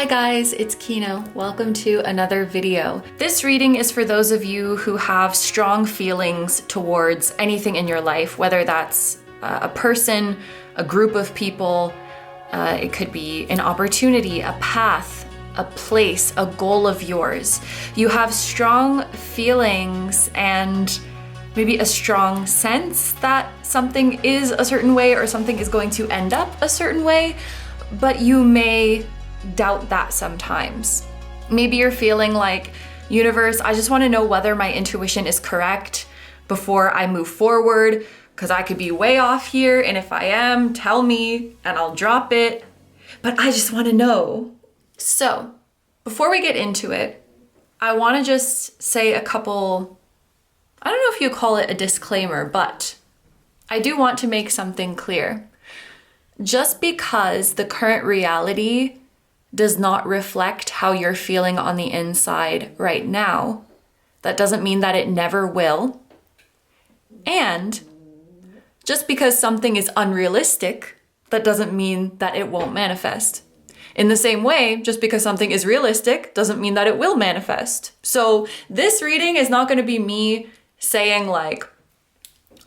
guys, it's Kino. Welcome to another video. This reading is for those of you who have strong feelings towards anything in your life, whether that's a person, a group of people, it could be an opportunity, a path, a place, a goal of yours. You have strong feelings and maybe a strong sense that something is a certain way or something is going to end up a certain way, but you may doubt that sometimes. Maybe you're feeling like, universe, I just want to know whether my intuition is correct before I move forward, because I could be way off here, and if I am, tell me and I'll drop it, but I just want to know. So before we get into it, I want to just say a couple, I don't know if you call it a disclaimer, but I do want to make something clear. Just because the current reality does not reflect how you're feeling on the inside right now, that doesn't mean that it never will. And just because something is unrealistic, that doesn't mean that it won't manifest. In the same way, just because something is realistic doesn't mean that it will manifest. So this reading is not going to be me saying like,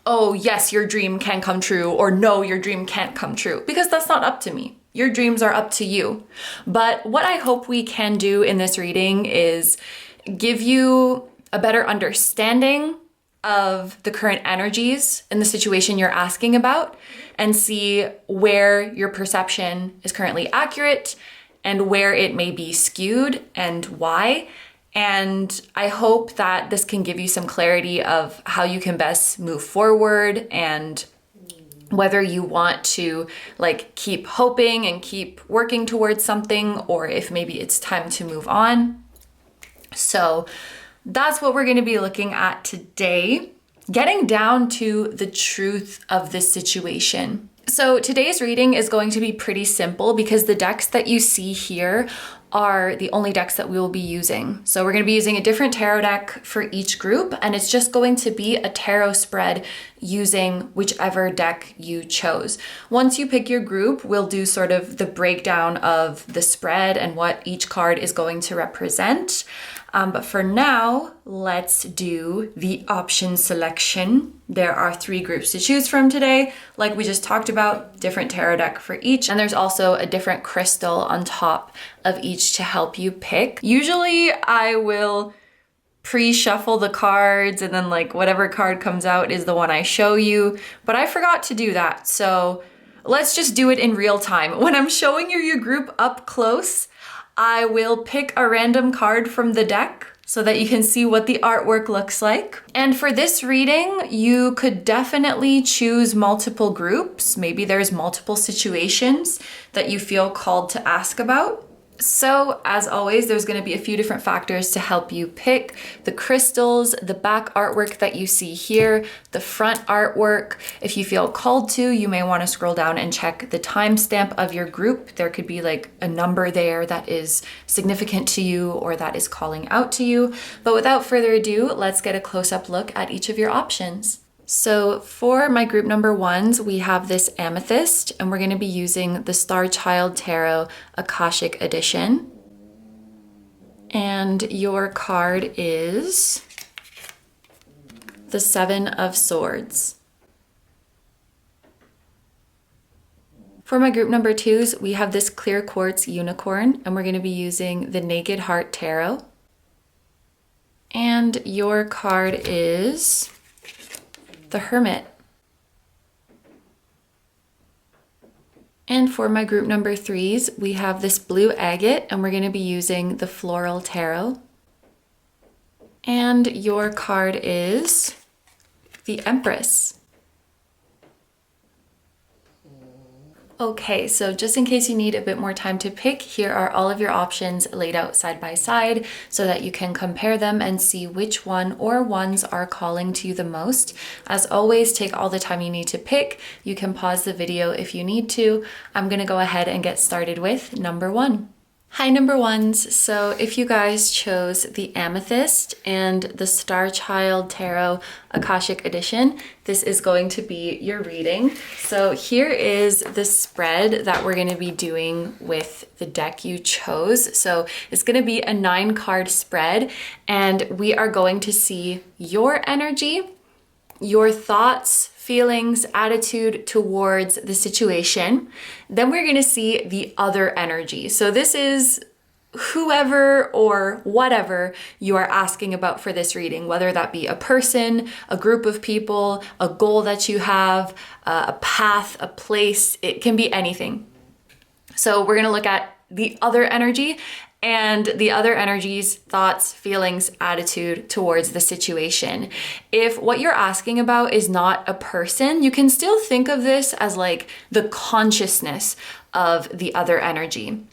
oh yes, your dream can come true, or no, your dream can't come true, because that's not up to me. Your dreams are up to you. But what I hope we can do in this reading is give you a better understanding of the current energies in the situation you're asking about, and see where your perception is currently accurate and where it may be skewed and why. And I hope that this can give you some clarity of how you can best move forward, and whether you want to like keep hoping and keep working towards something, or if maybe it's time to move on. So that's what we're going to be looking at today, getting down to the truth of this situation. So today's reading is going to be pretty simple because the decks that you see here are the only decks that we will be using. So we're going to be using a different tarot deck for each group, and it's just going to be a tarot spread using whichever deck you chose. Once you pick your group, we'll do sort of the breakdown of the spread and what each card is going to represent. But for now, let's do the option selection. There are 3 groups to choose from today. Like we just talked about, different tarot deck for each. And there's also a different crystal on top of each to help you pick. Usually I will pre-shuffle the cards, and then like whatever card comes out is the one I show you. But I forgot to do that. So let's just do it in real time. When I'm showing you your group up close, I will pick a random card from the deck so that you can see what the artwork looks like. And for this reading, you could definitely choose multiple groups. Maybe there's multiple situations that you feel called to ask about. So as always, there's going to be a few different factors to help you pick: the crystals, the back artwork that you see here, the front artwork. If you feel called to, you may want to scroll down and check the timestamp of your group. There could be like a number there that is significant to you or that is calling out to you. But without further ado, let's get a close-up look at each of your options. So for my group number 1s, we have this Amethyst, and we're going to be using the Star Child Tarot Akashic Edition. And your card is the 7 of Swords. For my group number 2s, we have this Clear Quartz Unicorn, and we're going to be using the Naked Heart Tarot. And your card is the Hermit. And for my group number 3s, we have this blue Agate, and we're going to be using the Floral Tarot. And your card is the Empress. Okay, so just in case you need a bit more time to pick, here are all of your options laid out side by side so that you can compare them and see which one or ones are calling to you the most. As always, take all the time you need to pick. You can pause the video if you need to. I'm gonna go ahead and get started with number 1. Hi number ones. So if you guys chose the Amethyst and the Star Child Tarot Akashic Edition, this is going to be your reading. So here is the spread that we're going to be doing with the deck you chose. So it's going to be a 9-card spread, and we are going to see your energy, your thoughts, feelings, attitude towards the situation. Then we're gonna see the other energy. So this is whoever or whatever you are asking about for this reading, whether that be a person, a group of people, a goal that you have, a path, a place, it can be anything. So we're gonna look at the other energy and the other energy's thoughts, feelings, attitude towards the situation. If what you're asking about is not a person, you can still think of this as like the consciousness of the other energy.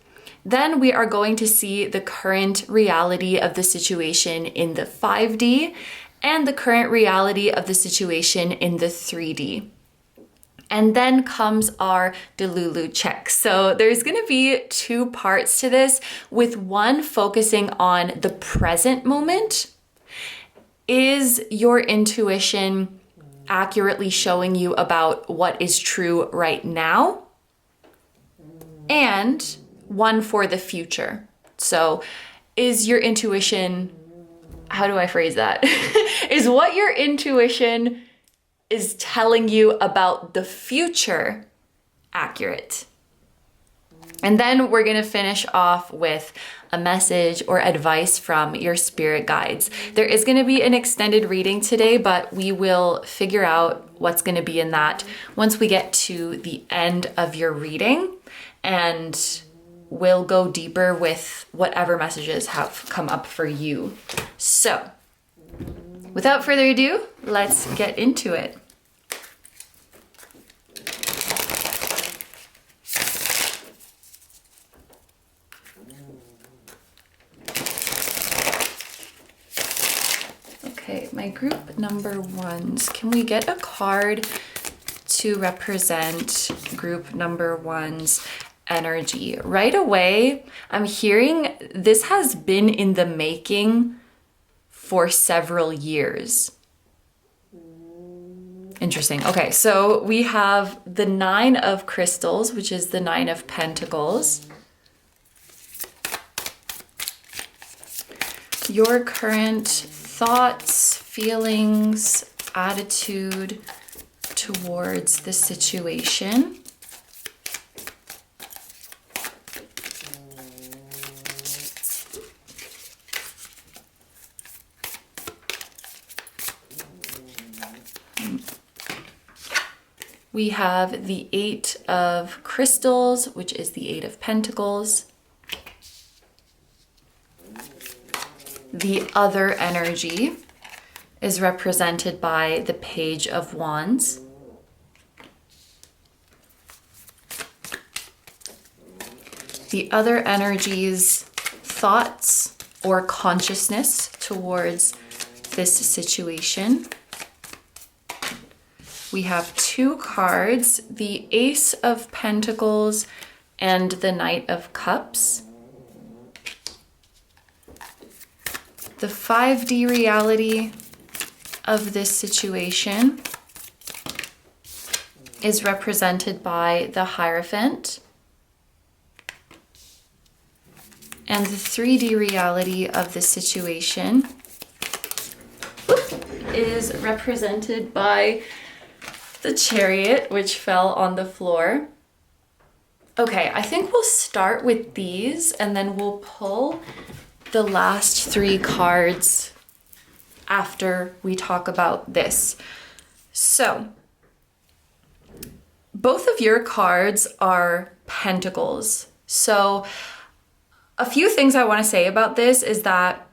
Then we are going to see the current reality of the situation in the 5D and the current reality of the situation in the 3D. And then comes our Delulu check. So there's gonna be 2 parts to this, with one focusing on the present moment. Is your intuition accurately showing you about what is true right now? And one for the future. So is your intuition, how do I phrase that? Is what your intuition is telling you about the future accurate? And then we're gonna finish off with a message or advice from your spirit guides. There is gonna be an extended reading today, but we will figure out what's gonna be in that once we get to the end of your reading, and we'll go deeper with whatever messages have come up for you. So, without further ado, let's get into it. Okay, my group number ones. Can we get a card to represent group number one's energy? Right away, I'm hearing this has been in the making for several years. Interesting. Okay, so we have the 9 of Crystals, which is the 9 of Pentacles. Your current thoughts, feelings, attitude towards the situation. We have the 8 of Crystals, which is the 8 of Pentacles. The other energy is represented by the Page of Wands. The other energy's thoughts or consciousness towards this situation. We have 2 cards, the Ace of Pentacles and the Knight of Cups. The 5D reality of this situation is represented by the Hierophant. And the 3D reality of this situation is represented by the Chariot, which fell on the floor. Okay, I think we'll start with these and then we'll pull the last 3 cards after we talk about this. So, both of your cards are Pentacles. So, a few things I want to say about this is that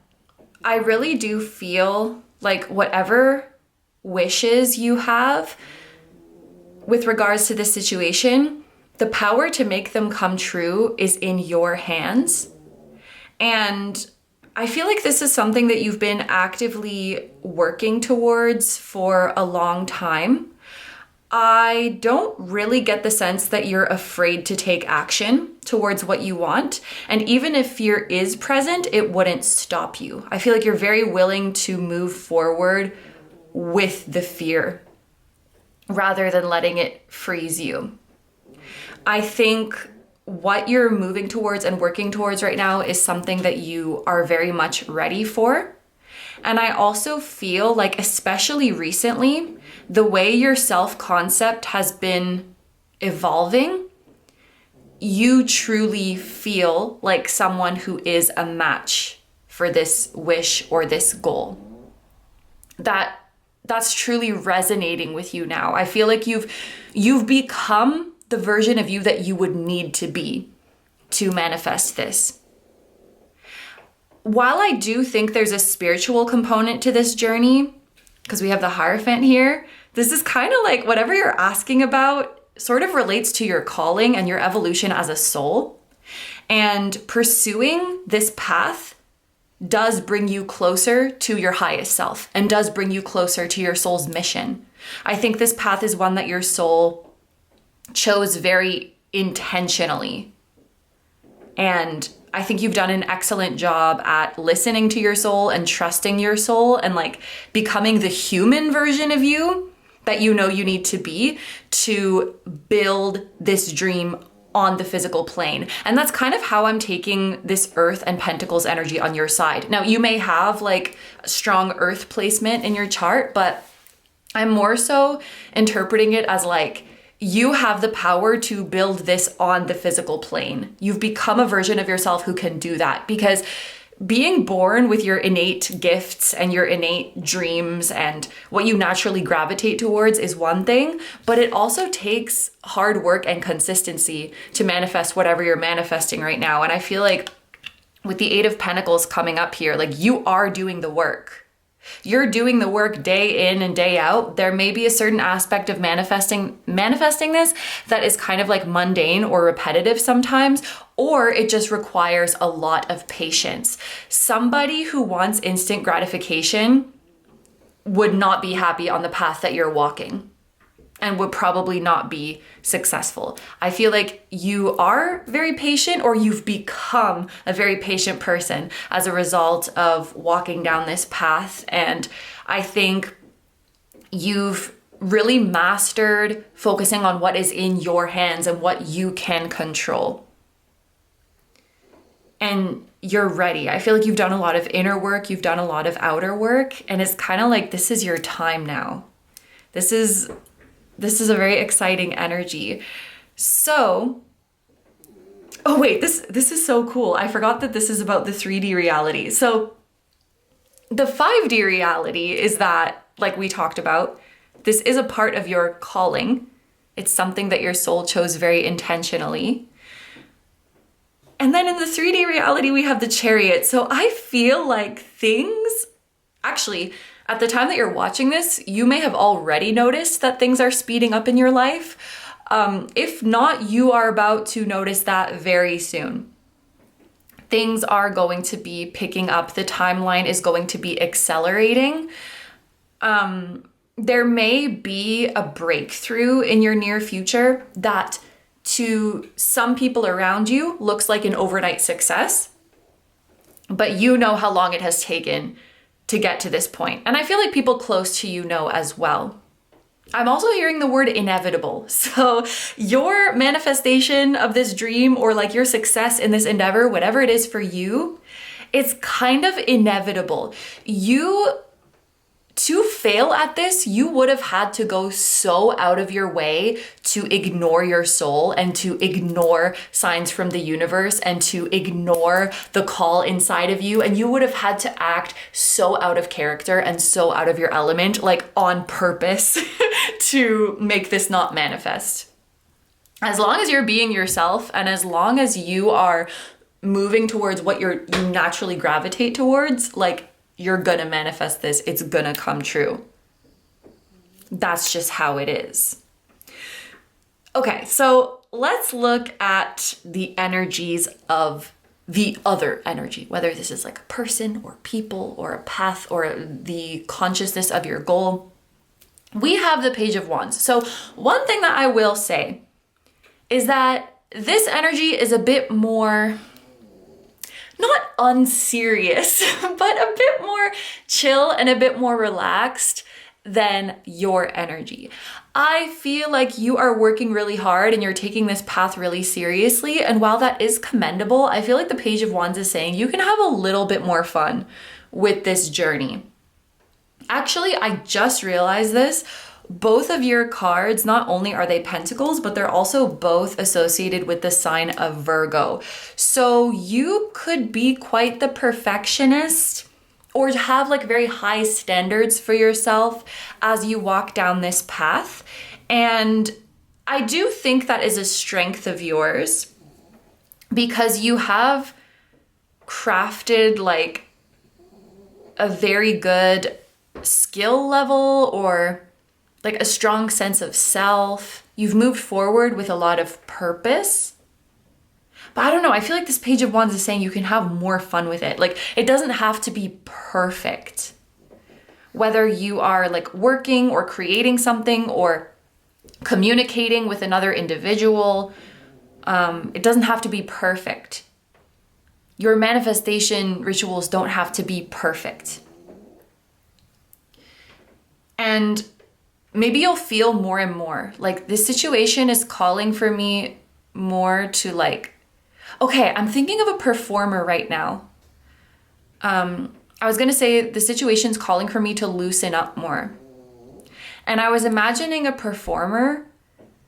I really do feel like whatever wishes you have with regards to this situation, the power to make them come true is in your hands. And I feel like this is something that you've been actively working towards for a long time. I don't really get the sense that you're afraid to take action towards what you want. And even if fear is present, it wouldn't stop you. I feel like you're very willing to move forward with the fear rather than letting it freeze you. I think what you're moving towards and working towards right now is something that you are very much ready for. And I also feel like, especially recently, the way your self-concept has been evolving, you truly feel like someone who is a match for this wish or this goal. That's truly resonating with you now. I feel like you've become the version of you that you would need to be to manifest this. While I do think there's a spiritual component to this journey, because we have the Hierophant here, this is kind of like whatever you're asking about sort of relates to your calling and your evolution as a soul. And pursuing this path does bring you closer to your highest self and does bring you closer to your soul's mission. I think this path is one that your soul chose very intentionally. And I think you've done an excellent job at listening to your soul and trusting your soul and like becoming the human version of you that you know you need to be to build this dream on the physical plane. And that's kind of how I'm taking this Earth and Pentacles energy on your side. Now, you may have like a strong Earth placement in your chart, but I'm more so interpreting it as like, you have the power to build this on the physical plane. You've become a version of yourself who can do that, because being born with your innate gifts and your innate dreams and what you naturally gravitate towards is one thing, but it also takes hard work and consistency to manifest whatever you're manifesting right now. And I feel like with the Eight of Pentacles coming up here, like you are doing the work. You're doing the work day in and day out. There may be a certain aspect of manifesting this that is kind of like mundane or repetitive sometimes, or it just requires a lot of patience. Somebody who wants instant gratification would not be happy on the path that you're walking and would probably not be successful. I feel like you are very patient, or you've become a very patient person as a result of walking down this path. And I think you've really mastered focusing on what is in your hands and what you can control. And you're ready. I feel like you've done a lot of inner work, you've done a lot of outer work, and it's kind of like this is your time now. This is a very exciting energy. So, oh wait, this is so cool. I forgot that this is about the 3D reality. So the 5D reality is that, like we talked about, this is a part of your calling. It's something that your soul chose very intentionally. And then in the 3D reality, we have the Chariot. So I feel like things, actually, at the time that you're watching this, you may have already noticed that things are speeding up in your life. If not, you are about to notice that very soon. Things are going to be picking up. The timeline is going to be accelerating. There may be a breakthrough in your near future that to some people around you looks like an overnight success, but you know how long it has taken to get to this point. And I feel like people close to you know as well. I'm also hearing the word inevitable. So your manifestation of this dream, or like your success in this endeavor, whatever it is for you, it's kind of inevitable. To fail at this, you would have had to go so out of your way to ignore your soul and to ignore signs from the universe and to ignore the call inside of you. And you would have had to act so out of character and so out of your element, like on purpose to make this not manifest. As long as you're being yourself and as long as you are moving towards what you naturally gravitate towards, like, you're gonna manifest this. It's gonna come true. That's just how it is. Okay, so let's look at the energies of the other energy, whether this is like a person or people or a path or the consciousness of your goal. we have the Page of Wands. So one thing that I will say is that this energy is a bit more, not unserious, but a bit more chill and a bit more relaxed than your energy. I feel like you are working really hard and you're taking this path really seriously. And while that is commendable, I feel like the Page of Wands is saying you can have a little bit more fun with this journey. Actually, I just realized this. Both of your cards, not only are they pentacles, but they're also both associated with the sign of Virgo. So you could be quite the perfectionist or have like very high standards for yourself as you walk down this path. And I do think that is a strength of yours because you have crafted like a very good skill level or like a strong sense of self. You've moved forward with a lot of purpose. But I don't know, I feel like this Page of Wands is saying you can have more fun with it. Like it doesn't have to be perfect. Whether you are like working or creating something or communicating with another individual, it doesn't have to be perfect. Your manifestation rituals don't have to be perfect. And maybe you'll feel more and more like this situation is calling for me more to like, okay, I'm thinking of a performer right now. I was gonna say the situation's calling for me to loosen up more. And I was imagining a performer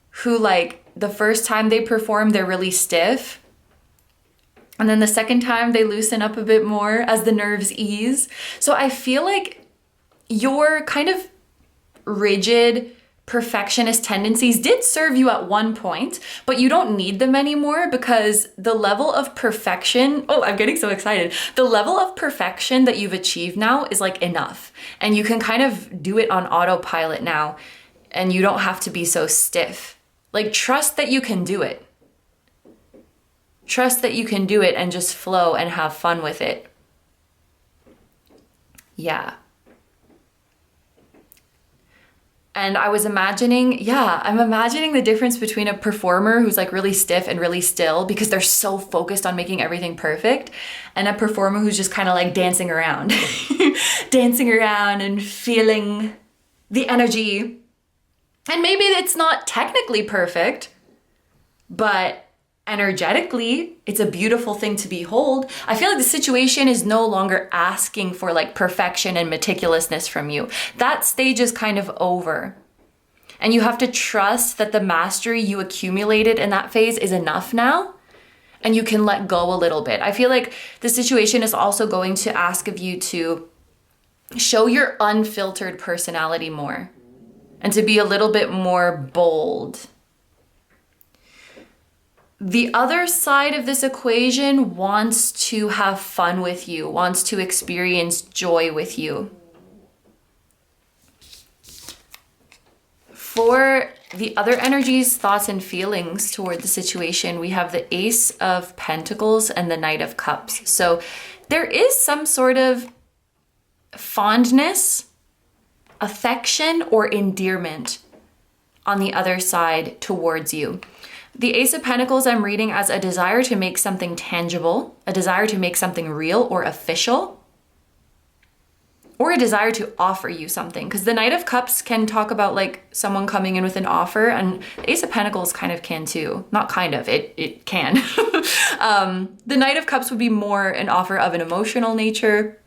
who like the first time they perform, they're really stiff. And then the second time they loosen up a bit more as the nerves ease. So I feel like your kind of rigid perfectionist tendencies did serve you at one point, but you don't need them anymore because the level of perfection, oh, I'm getting so excited. The level of perfection that you've achieved now is like enough. And you can kind of do it on autopilot now and you don't have to be so stiff. Like trust that you can do it. Trust that you can do it and just flow and have fun with it. Yeah. And I was imagining, I'm imagining the difference between a performer who's like really stiff and really still because they're so focused on making everything perfect, and a performer who's just kind of like dancing around, dancing around and feeling the energy. And maybe it's not technically perfect, but energetically, it's a beautiful thing to behold. I feel like the situation is no longer asking for like perfection and meticulousness from you. That stage is kind of over. And you have to trust that the mastery you accumulated in that phase is enough now. And you can let go a little bit. I feel like the situation is also going to ask of you to show your unfiltered personality more and to be a little bit more bold. The other side of this equation wants to have fun with you, wants to experience joy with you. For the other energies, thoughts, and feelings toward the situation, we have the Ace of Pentacles and the Knight of Cups. So there is some sort of fondness, affection, or endearment on the other side towards you. The Ace of Pentacles I'm reading as a desire to make something tangible, a desire to make something real or official, or a desire to offer you something. Because the Knight of Cups can talk about like someone coming in with an offer, and the Ace of Pentacles kind of can too. Not kind of, it can. The Knight of Cups would be more an offer of an emotional nature.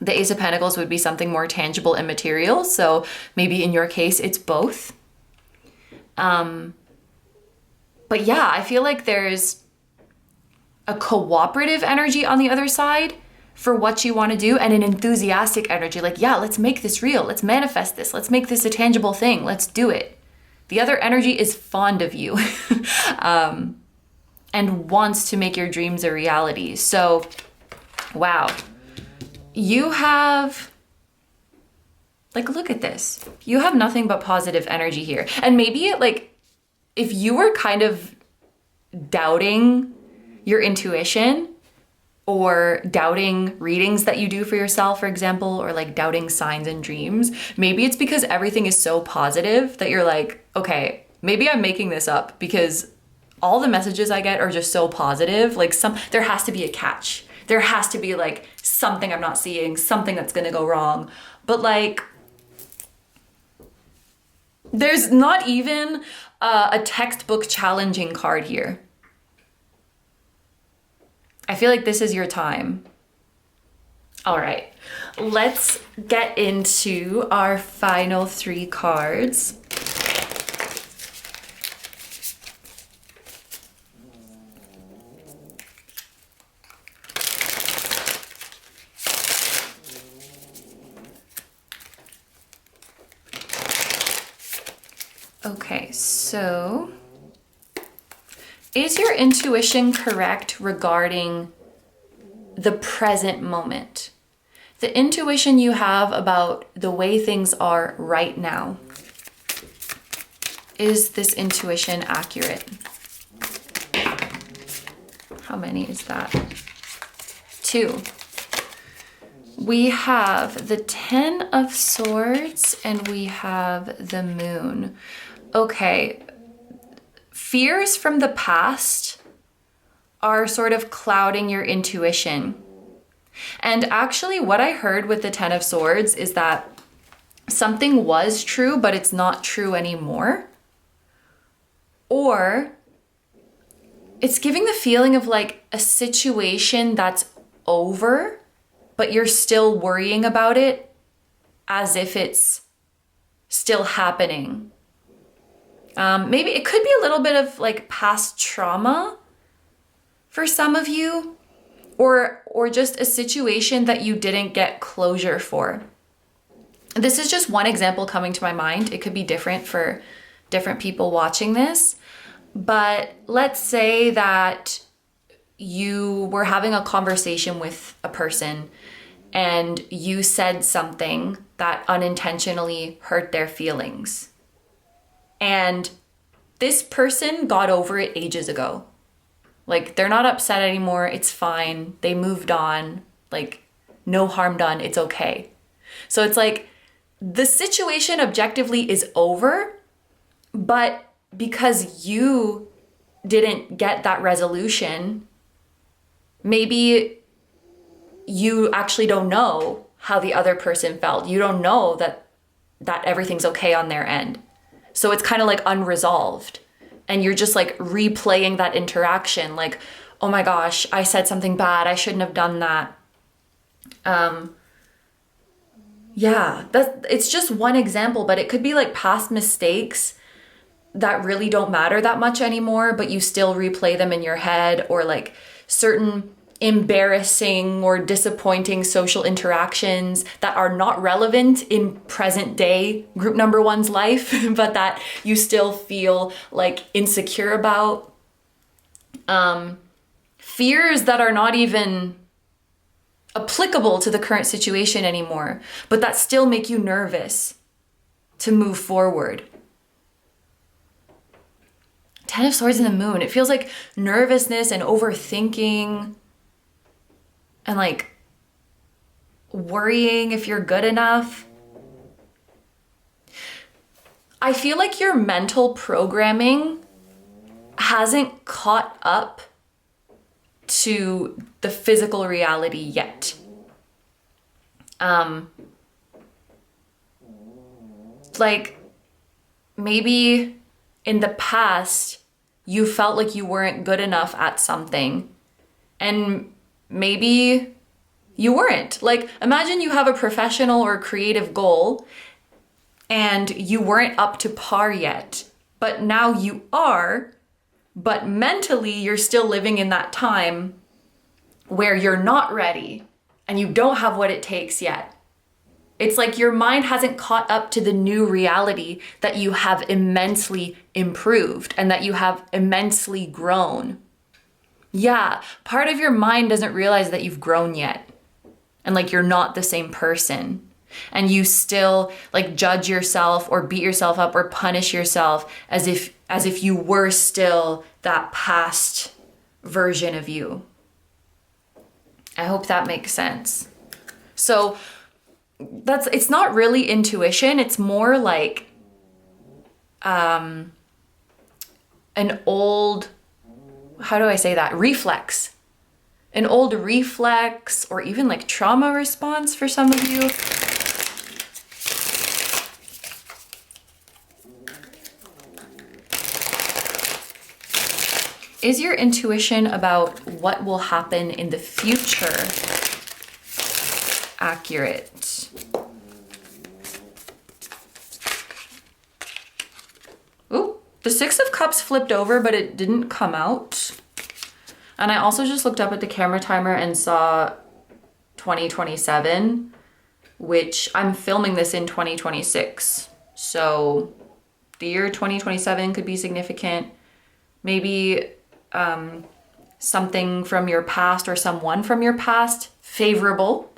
The Ace of Pentacles would be something more tangible and material. So maybe in your case, it's both. But yeah, I feel like there's a cooperative energy on the other side for what you want to do and an enthusiastic energy. Like, yeah, let's make this real. Let's manifest this. Let's make this a tangible thing. Let's do it. The other energy is fond of you and wants to make your dreams a reality. So, wow. You have, like, look at this. You have nothing but positive energy here. And maybe like, if you were kind of doubting your intuition, or doubting readings that you do for yourself, for example, or like doubting signs and dreams. Maybe it's because everything is so positive that you're like, okay, maybe I'm making this up because all the messages I get are just so positive. Like there has to be a catch. There has to be like something I'm not seeing, something that's gonna go wrong. But like, there's not even a textbook challenging card here. I feel like this is your time. All right, let's get into our final 3 cards. Okay, so is your intuition correct regarding the present moment? The intuition you have about the way things are right now. Is this intuition accurate? How many is that? 2. We have the 10 of Swords and we have the Moon. Okay, fears from the past are sort of clouding your intuition. And actually what I heard with the 10 of Swords is that something was true, but it's not true anymore. Or it's giving the feeling of like a situation that's over, but you're still worrying about it as if it's still happening. Maybe it could be a little bit of like past trauma for some of you, or just a situation that you didn't get closure for. This is just one example coming to my mind. It could be different for different people watching this, but let's say that you were having a conversation with a person and you said something that unintentionally hurt their feelings. And this person got over it ages ago. Like, they're not upset anymore. It's fine. They moved on. Like, no harm done. It's okay. So it's like the situation objectively is over, but because you didn't get that resolution, maybe you actually don't know how the other person felt. You don't know that everything's okay on their end. So it's kind of like unresolved. And you're just like replaying that interaction. Like, oh my gosh, I said something bad. I shouldn't have done that. Yeah, it's just one example, but it could be like past mistakes that really don't matter that much anymore, but you still replay them in your head, or like certain embarrassing or disappointing social interactions that are not relevant in present day group number 1's life, but that you still feel like insecure about. Fears that are not even applicable to the current situation anymore, but that still make you nervous to move forward. 10 of Swords and the Moon. It feels like nervousness and overthinking and like worrying if you're good enough. I feel like your mental programming hasn't caught up to the physical reality yet. Like maybe in the past you felt like you weren't good enough at something, and maybe you weren't. Like imagine you have a professional or creative goal and you weren't up to par yet, but now you are. But mentally, you're still living in that time where you're not ready and you don't have what it takes yet. It's like your mind hasn't caught up to the new reality that you have immensely improved and that you have immensely grown. Yeah, part of your mind doesn't realize that you've grown yet and like you're not the same person. And you still like judge yourself or beat yourself up or punish yourself as if you were still that past version of you. I hope that makes sense. So it's not really intuition. It's more like an old, how do I say that? Reflex. An old reflex, or even like trauma response for some of you. Is your intuition about what will happen in the future accurate? Ooh, the Six of Cups flipped over, but it didn't come out. And I also just looked up at the camera timer and saw 2027, which I'm filming this in 2026. So the year 2027 could be significant. Maybe something from your past or someone from your past, favorable,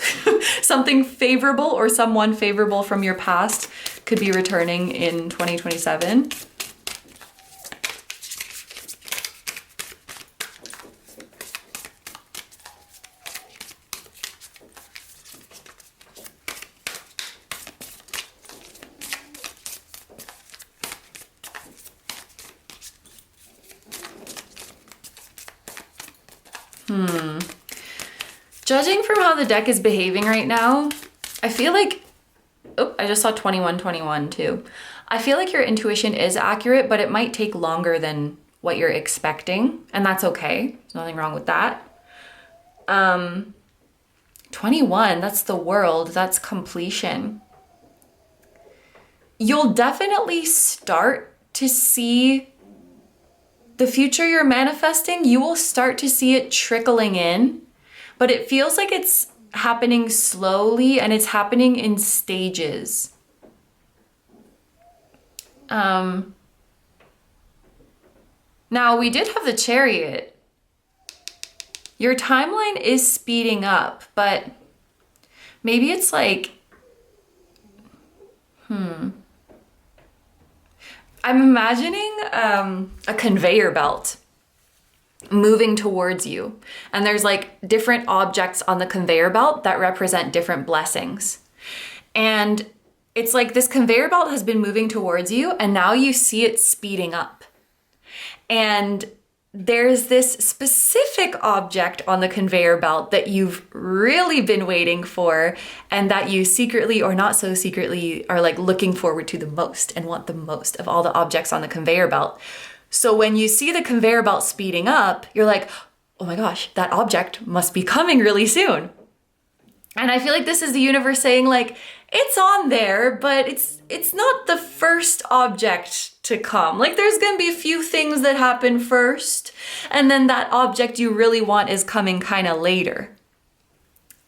something favorable or someone favorable from your past could be returning in 2027. Judging from how the deck is behaving right now, I feel like, oh, I just saw 2121 too. I feel like your intuition is accurate, but it might take longer than what you're expecting, and that's okay. There's nothing wrong with that. 21, that's the world, that's completion. You'll definitely start to see the future you're manifesting. You will start to see it trickling in. But it feels like it's happening slowly and it's happening in stages. Now, we did have the Chariot. Your timeline is speeding up, but maybe it's like, I'm imagining a conveyor belt moving towards you, and there's like different objects on the conveyor belt that represent different blessings, and it's like this conveyor belt has been moving towards you and now you see it speeding up, and there's this specific object on the conveyor belt that you've really been waiting for and that you secretly or not so secretly are like looking forward to the most and want the most of all the objects on the conveyor belt. So when you see the conveyor belt speeding up, you're like, oh my gosh, that object must be coming really soon. And I feel like this is the universe saying like, it's on there, but it's not the first object to come. Like there's gonna be a few things that happen first, and then that object you really want is coming kind of later.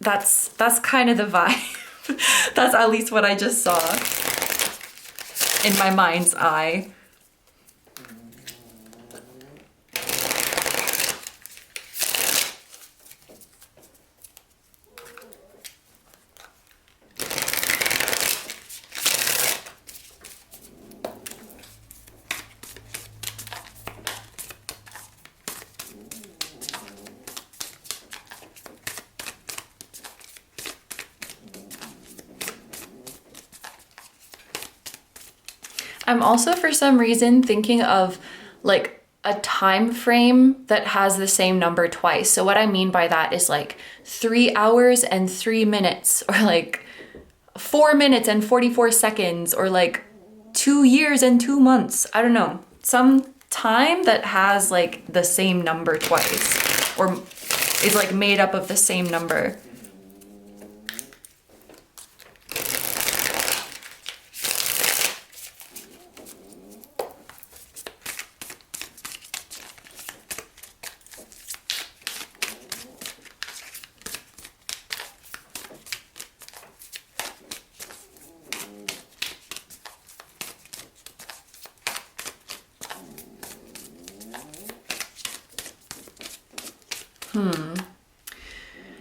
That's kind of the vibe. That's at least what I just saw in my mind's eye. I'm also for some reason thinking of like a time frame that has the same number twice. So what I mean by that is like 3 hours and 3 minutes, or like 4 minutes and 44 seconds, or like 2 years and 2 months. I don't know. Some time that has like the same number twice, or is like made up of the same number.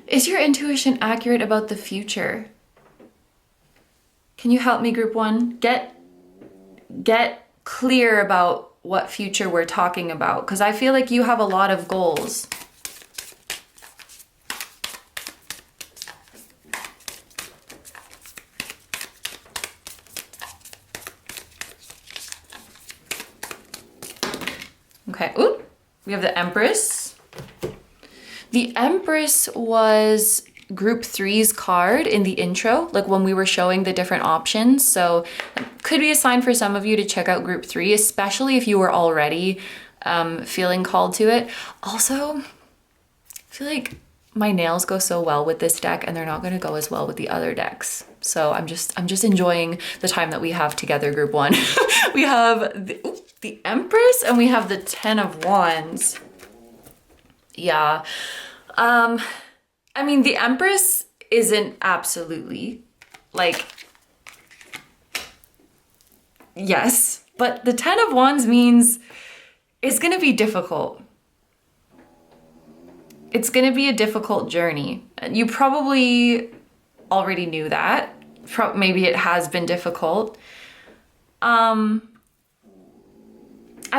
Is your intuition accurate about the future? Can you help me, group one? Get clear about what future we're talking about, because I feel like you have a lot of goals. Okay, ooh, we have the Empress. The Empress was group 3's card in the intro, like when we were showing the different options. So could be a sign for some of you to check out group 3, especially if you were already feeling called to it. Also, I feel like my nails go so well with this deck and they're not going to go as well with the other decks. So I'm just enjoying the time that we have together, group 1. We have the Empress and we have the 10 of Wands. Yeah. I mean, the Empress isn't absolutely like, yes, but the 10 of Wands means it's going to be difficult. It's going to be a difficult journey. You probably already knew that. Maybe it has been difficult. I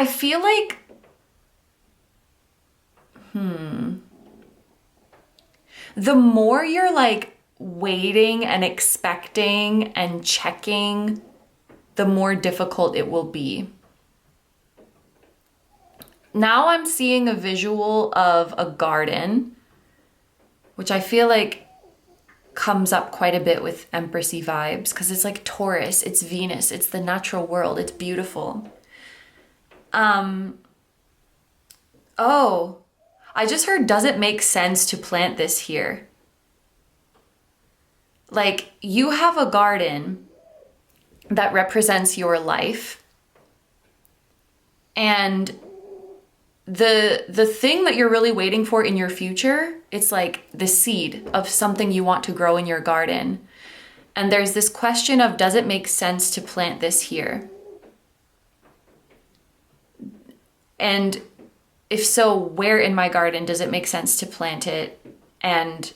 feel like, the more you're like waiting and expecting and checking, the more difficult it will be. Now I'm seeing a visual of a garden, which I feel like comes up quite a bit with Empressy vibes because it's like Taurus, it's Venus, it's the natural world, it's beautiful. Oh, I just heard, does it make sense to plant this here? Like, you have a garden that represents your life, and the thing that you're really waiting for in your future, it's like the seed of something you want to grow in your garden. And there's this question of, does it make sense to plant this here? And if so, where in my garden does it make sense to plant it? And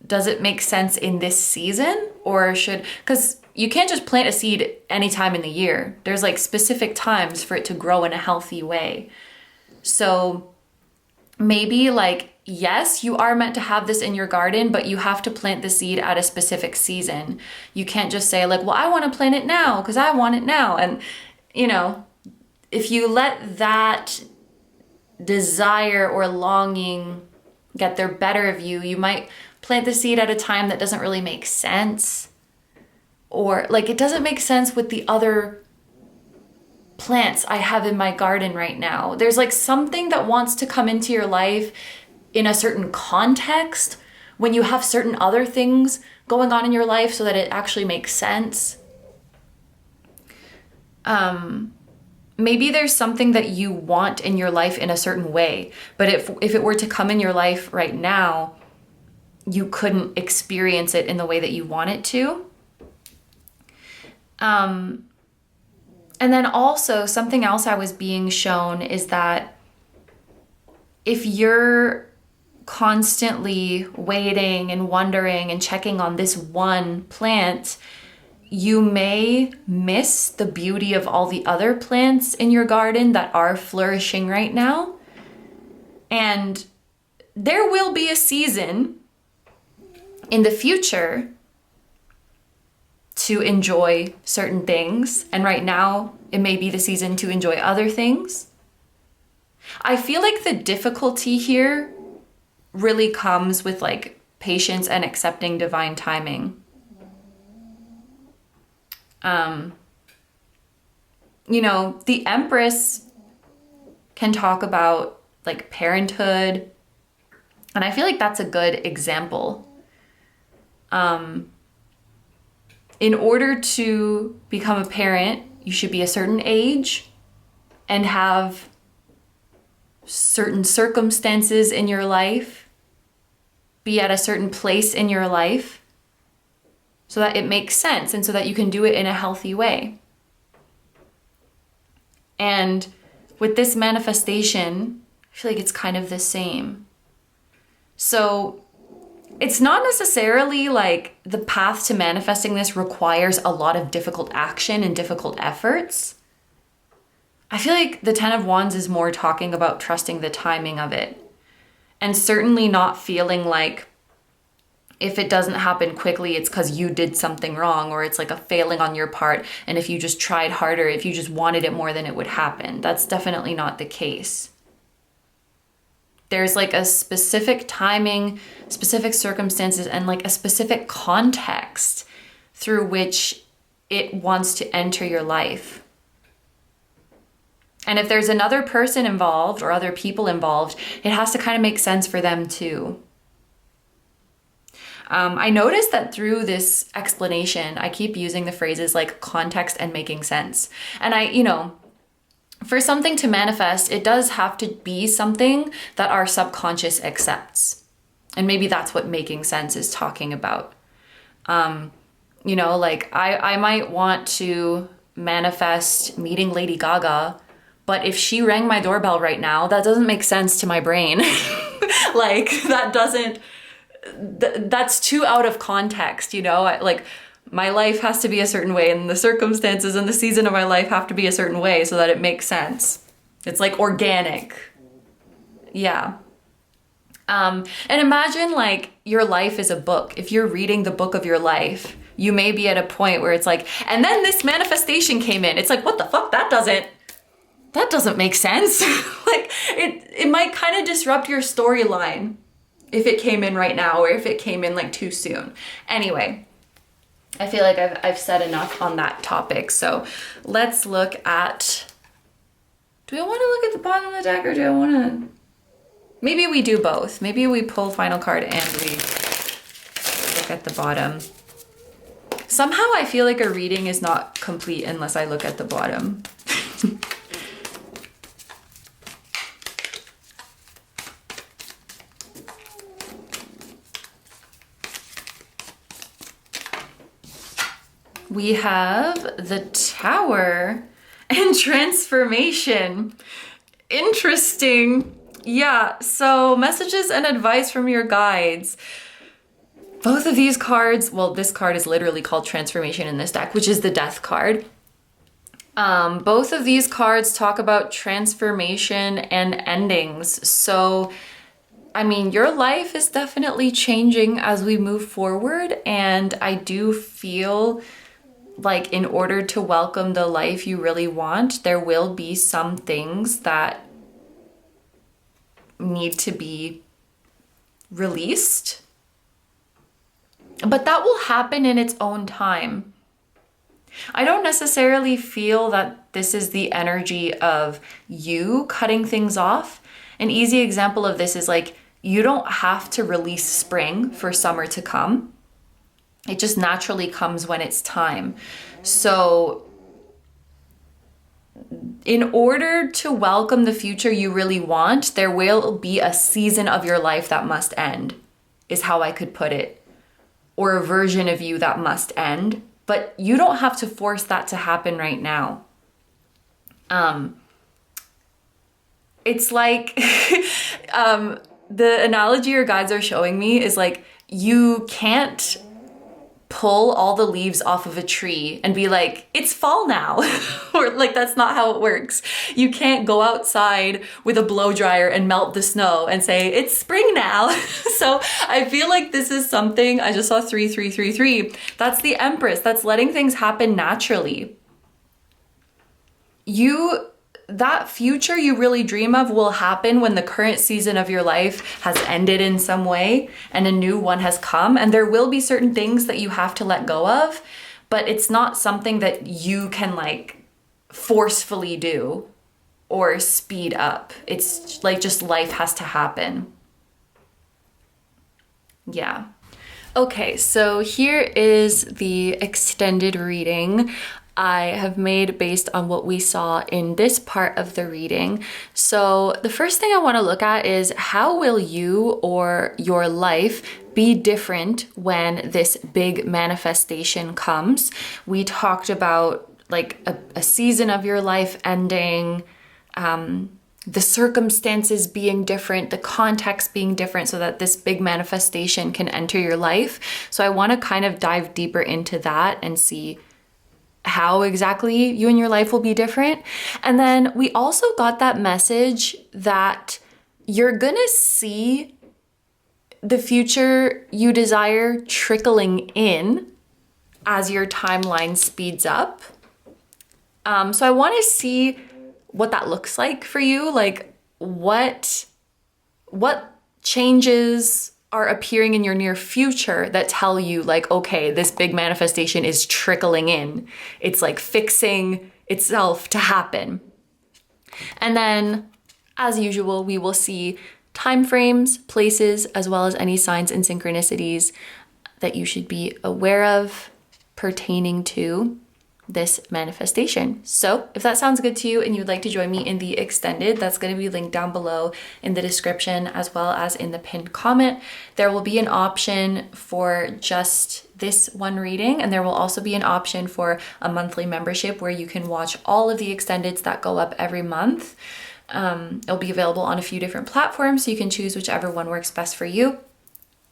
does it make sense in this season? Or because you can't just plant a seed any time in the year. There's like specific times for it to grow in a healthy way. So maybe like, yes, you are meant to have this in your garden, but you have to plant the seed at a specific season. You can't just say like, well, I want to plant it now because I want it now. And, you know, if you let that desire or longing get the better of you, you might plant the seed at a time that doesn't really make sense. Or like, it doesn't make sense with the other plants I have in my garden right now. There's like something that wants to come into your life in a certain context when you have certain other things going on in your life so that it actually makes sense. Maybe there's something that you want in your life in a certain way, but if it were to come in your life right now, you couldn't experience it in the way that you want it to. And then also something else I was being shown is that if you're constantly waiting and wondering and checking on this one plant, you may miss the beauty of all the other plants in your garden that are flourishing right now. And there will be a season in the future to enjoy certain things. And right now, it may be the season to enjoy other things. I feel like the difficulty here really comes with like patience and accepting divine timing. You know, the Empress can talk about like parenthood, and I feel like that's a good example. In order to become a parent, you should be a certain age and have certain circumstances in your life, be at a certain place in your life so that it makes sense and so that you can do it in a healthy way. And with this manifestation, I feel like it's kind of the same. So it's not necessarily like the path to manifesting this requires a lot of difficult action and difficult efforts. I feel like the 10 of Wands is more talking about trusting the timing of it and certainly not feeling like if it doesn't happen quickly, it's because you did something wrong, or it's like a failing on your part. And if you just tried harder, if you just wanted it more, then it would happen. That's definitely not the case. There's like a specific timing, specific circumstances, and like a specific context through which it wants to enter your life. And if there's another person involved or other people involved, it has to kind of make sense for them too. I noticed that through this explanation, I keep using the phrases like context and making sense. And for something to manifest, it does have to be something that our subconscious accepts. And maybe that's what making sense is talking about. Like I might want to manifest meeting Lady Gaga, but if she rang my doorbell right now, that doesn't make sense to my brain. Like that's too out of context, like my life has to be a certain way, and the circumstances and the season of my life have to be a certain way so that it makes sense. It's like organic. Yeah. And imagine like your life is a book. If you're reading the book of your life, you may be at a point where it's like, and then this manifestation came in. It's like, what the fuck? That doesn't make sense. Like it might kind of disrupt your storyline if it came in right now, or if it came in like too soon. Anyway, I feel like I've said enough on that topic. So let's look at, do I want to look at the bottom of the deck, or do I want to, maybe we do both. Maybe we pull final card and we look at the bottom. Somehow I feel like a reading is not complete unless I look at the bottom. We have the Tower and transformation. Interesting. Yeah, so messages and advice from your guides. Both of these cards, well, this card is literally called transformation in this deck, which is the death card. Both of these cards talk about transformation and endings. So, I mean, your life is definitely changing as we move forward. And I do feel like in order to welcome the life you really want, there will be some things that need to be released. But that will happen in its own time. I don't necessarily feel that this is the energy of you cutting things off. An easy example of this is like, you don't have to release spring for summer to come. It just naturally comes when it's time. So in order to welcome the future you really want, there will be a season of your life that must end, is how I could put it. Or a version of you that must end. But you don't have to force that to happen right now. It's like, the analogy your guides are showing me is like, you can't pull all the leaves off of a tree and be like, it's fall now. Or like, that's not how it works. You can't go outside with a blow dryer and melt the snow and say, it's spring now. So I feel like this is something, I just saw 3333. That's the Empress. That's letting things happen naturally. That future you really dream of will happen when the current season of your life has ended in some way and a new one has come. And there will be certain things that you have to let go of, but it's not something that you can like forcefully do or speed up. It's like just life has to happen. Yeah. Okay, so here is the extended reading I have made based on what we saw in this part of the reading. So the first thing I want to look at is, how will you or your life be different when this big manifestation comes? We talked about like a season of your life ending, the circumstances being different, the context being different, so that this big manifestation can enter your life. So I want to kind of dive deeper into that and see how exactly you and your life will be different. And then we also got that message that you're gonna see the future you desire trickling in as your timeline speeds up. So I want to see what that looks like for you. Like what changes are appearing in your near future that tell you like, okay, this big manifestation is trickling in. It's like fixing itself to happen. And then as usual, we will see time frames, places, as well as any signs and synchronicities that you should be aware of pertaining to this manifestation. So if that sounds good to you and you'd like to join me in the extended, that's going to be linked down below in the description as well as in the pinned comment. There will be an option for just this one reading, and there will also be an option for a monthly membership where you can watch all of the extendeds that go up every month. It'll be available on a few different platforms, so you can choose whichever one works best for you.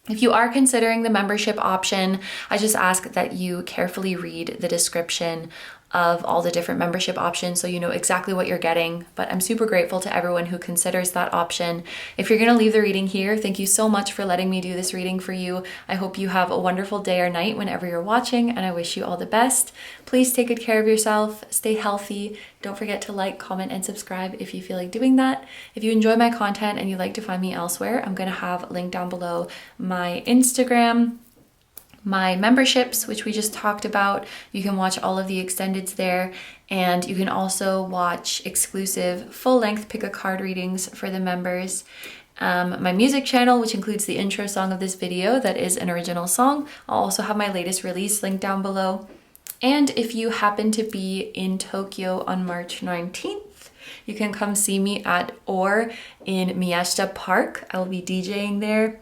If you are considering the membership option, I just ask that you carefully read the description of all the different membership options so you know exactly what you're getting. But I'm super grateful to everyone who considers that option. If you're gonna leave the reading here, thank you so much for letting me do this reading for you. I hope you have a wonderful day or night whenever you're watching, and I wish you all the best. Please take good care of yourself, stay healthy. Don't forget to like, comment, and subscribe if you feel like doing that. If you enjoy my content and you'd like to find me elsewhere, I'm gonna have linked down below my Instagram, my memberships, which we just talked about. You can watch all of the extendeds there, and you can also watch exclusive full-length pick a card readings for the members. My music channel, which includes the intro song of this video that is an original song. I'll also have my latest release linked down below. And if you happen to be in Tokyo on March 19th, you can come see me at OR in Miyashita Park. I will be DJing there,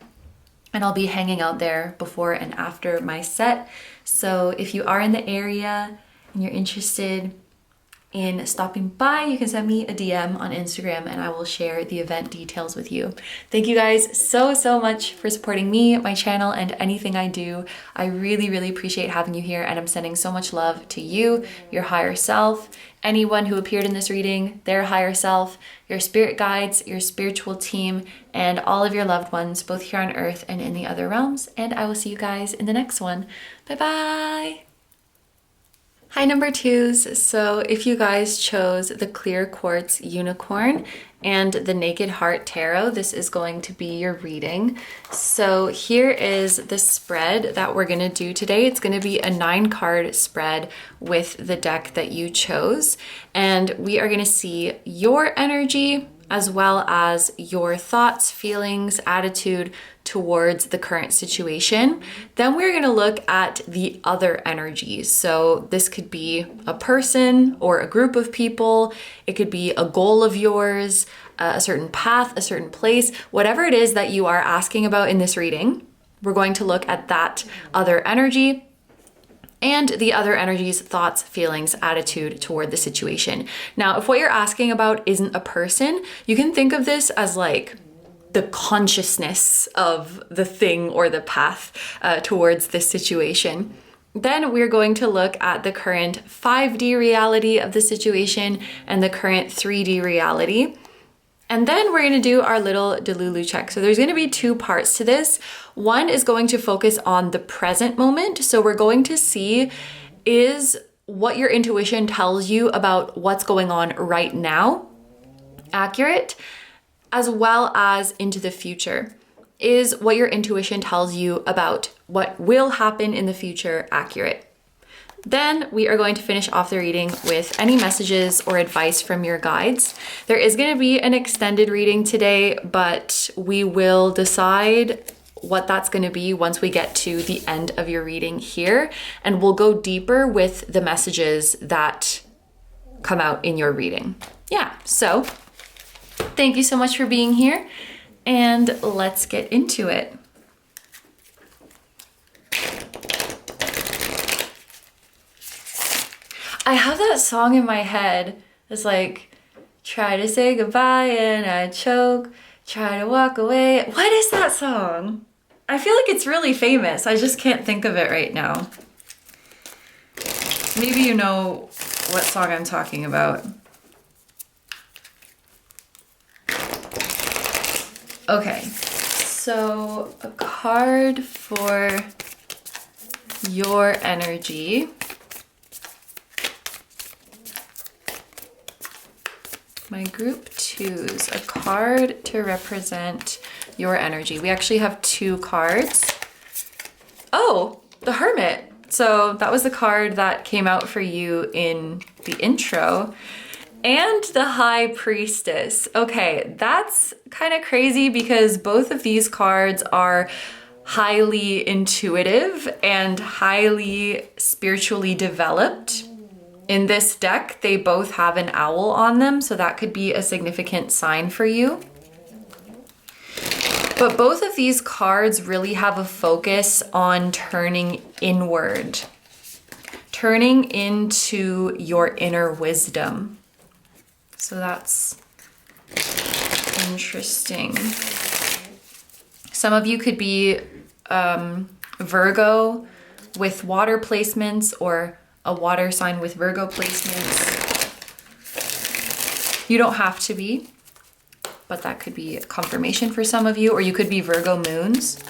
and I'll be hanging out there before and after my set. So if you are in the area and you're interested in stopping by, you can send me a DM on Instagram and I will share the event details with you. Thank you guys so much for supporting me, my channel, and anything I do. I really appreciate having you here, and I'm sending so much love to you, your higher self, anyone who appeared in this reading, their higher self, your spirit guides, your spiritual team, and all of your loved ones, both here on earth and in the other realms. And I will see you guys in the next one. Bye. Hi number twos. So if you guys chose the clear quartz unicorn and the Naked Heart Tarot, this is going to be your reading. So here is the spread that we're gonna do today. It's gonna be a 9-card spread with the deck that you chose. And we are gonna see your energy as well as your thoughts, feelings, attitude towards the current situation. Then we're gonna look at the other energies. So this could be a person or a group of people. It could be a goal of yours, a certain path, a certain place, whatever it is that you are asking about in this reading. We're going to look at that other energy and the other energy's thoughts, feelings, attitude toward the situation. Now, if what you're asking about isn't a person, you can think of this as like the consciousness of the thing or the path towards this situation. Then we're going to look at the current 5D reality of the situation and the current 3D reality. And then we're gonna do our little Delulu check. So there's gonna be 2 parts to this. One is going to focus on the present moment. So we're going to see, is what your intuition tells you about what's going on right now accurate, as well as into the future. Is what your intuition tells you about what will happen in the future accurate? Then we are going to finish off the reading with any messages or advice from your guides. There is going to be an extended reading today, but we will decide what that's going to be once we get to the end of your reading here, and we'll go deeper with the messages that come out in your reading. Yeah, so thank you so much for being here, and let's get into it. I have that song in my head. It's like, try to say goodbye and I choke, try to walk away. What is that song? I feel like it's really famous. I just can't think of it right now. Maybe you know what song I'm talking about. Okay, So a card for your energy. My group twos, a card to represent your energy. We actually have 2 cards. Oh, the Hermit. So that was the card that came out for you in the intro. And the High Priestess. Okay, that's kind of crazy because both of these cards are highly intuitive and highly spiritually developed. In this deck, they both have an owl on them, so that could be a significant sign for you. But both of these cards really have a focus on turning inward, turning into your inner wisdom. So that's interesting. Some of you could be Virgo with water placements or a water sign with Virgo placements. You don't have to be, but that could be confirmation for some of you, or you could be Virgo moons.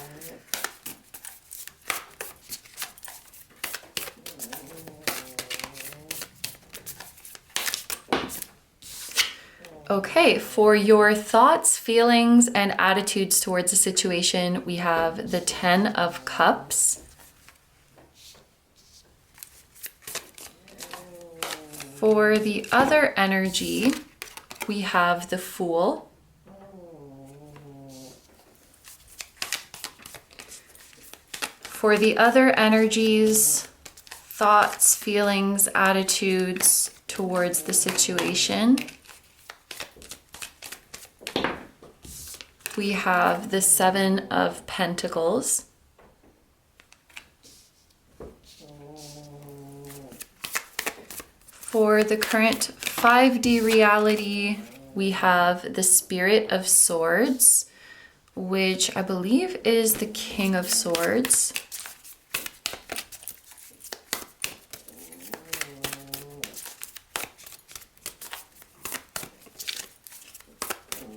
Okay, for your thoughts, feelings, and attitudes towards the situation, we have the 10 of Cups. For the other energy, we have the Fool. For the other energies, thoughts, feelings, attitudes towards the situation, we have the 7 of Pentacles. For the current 5D reality, we have the Spirit of Swords, which I believe is the King of Swords.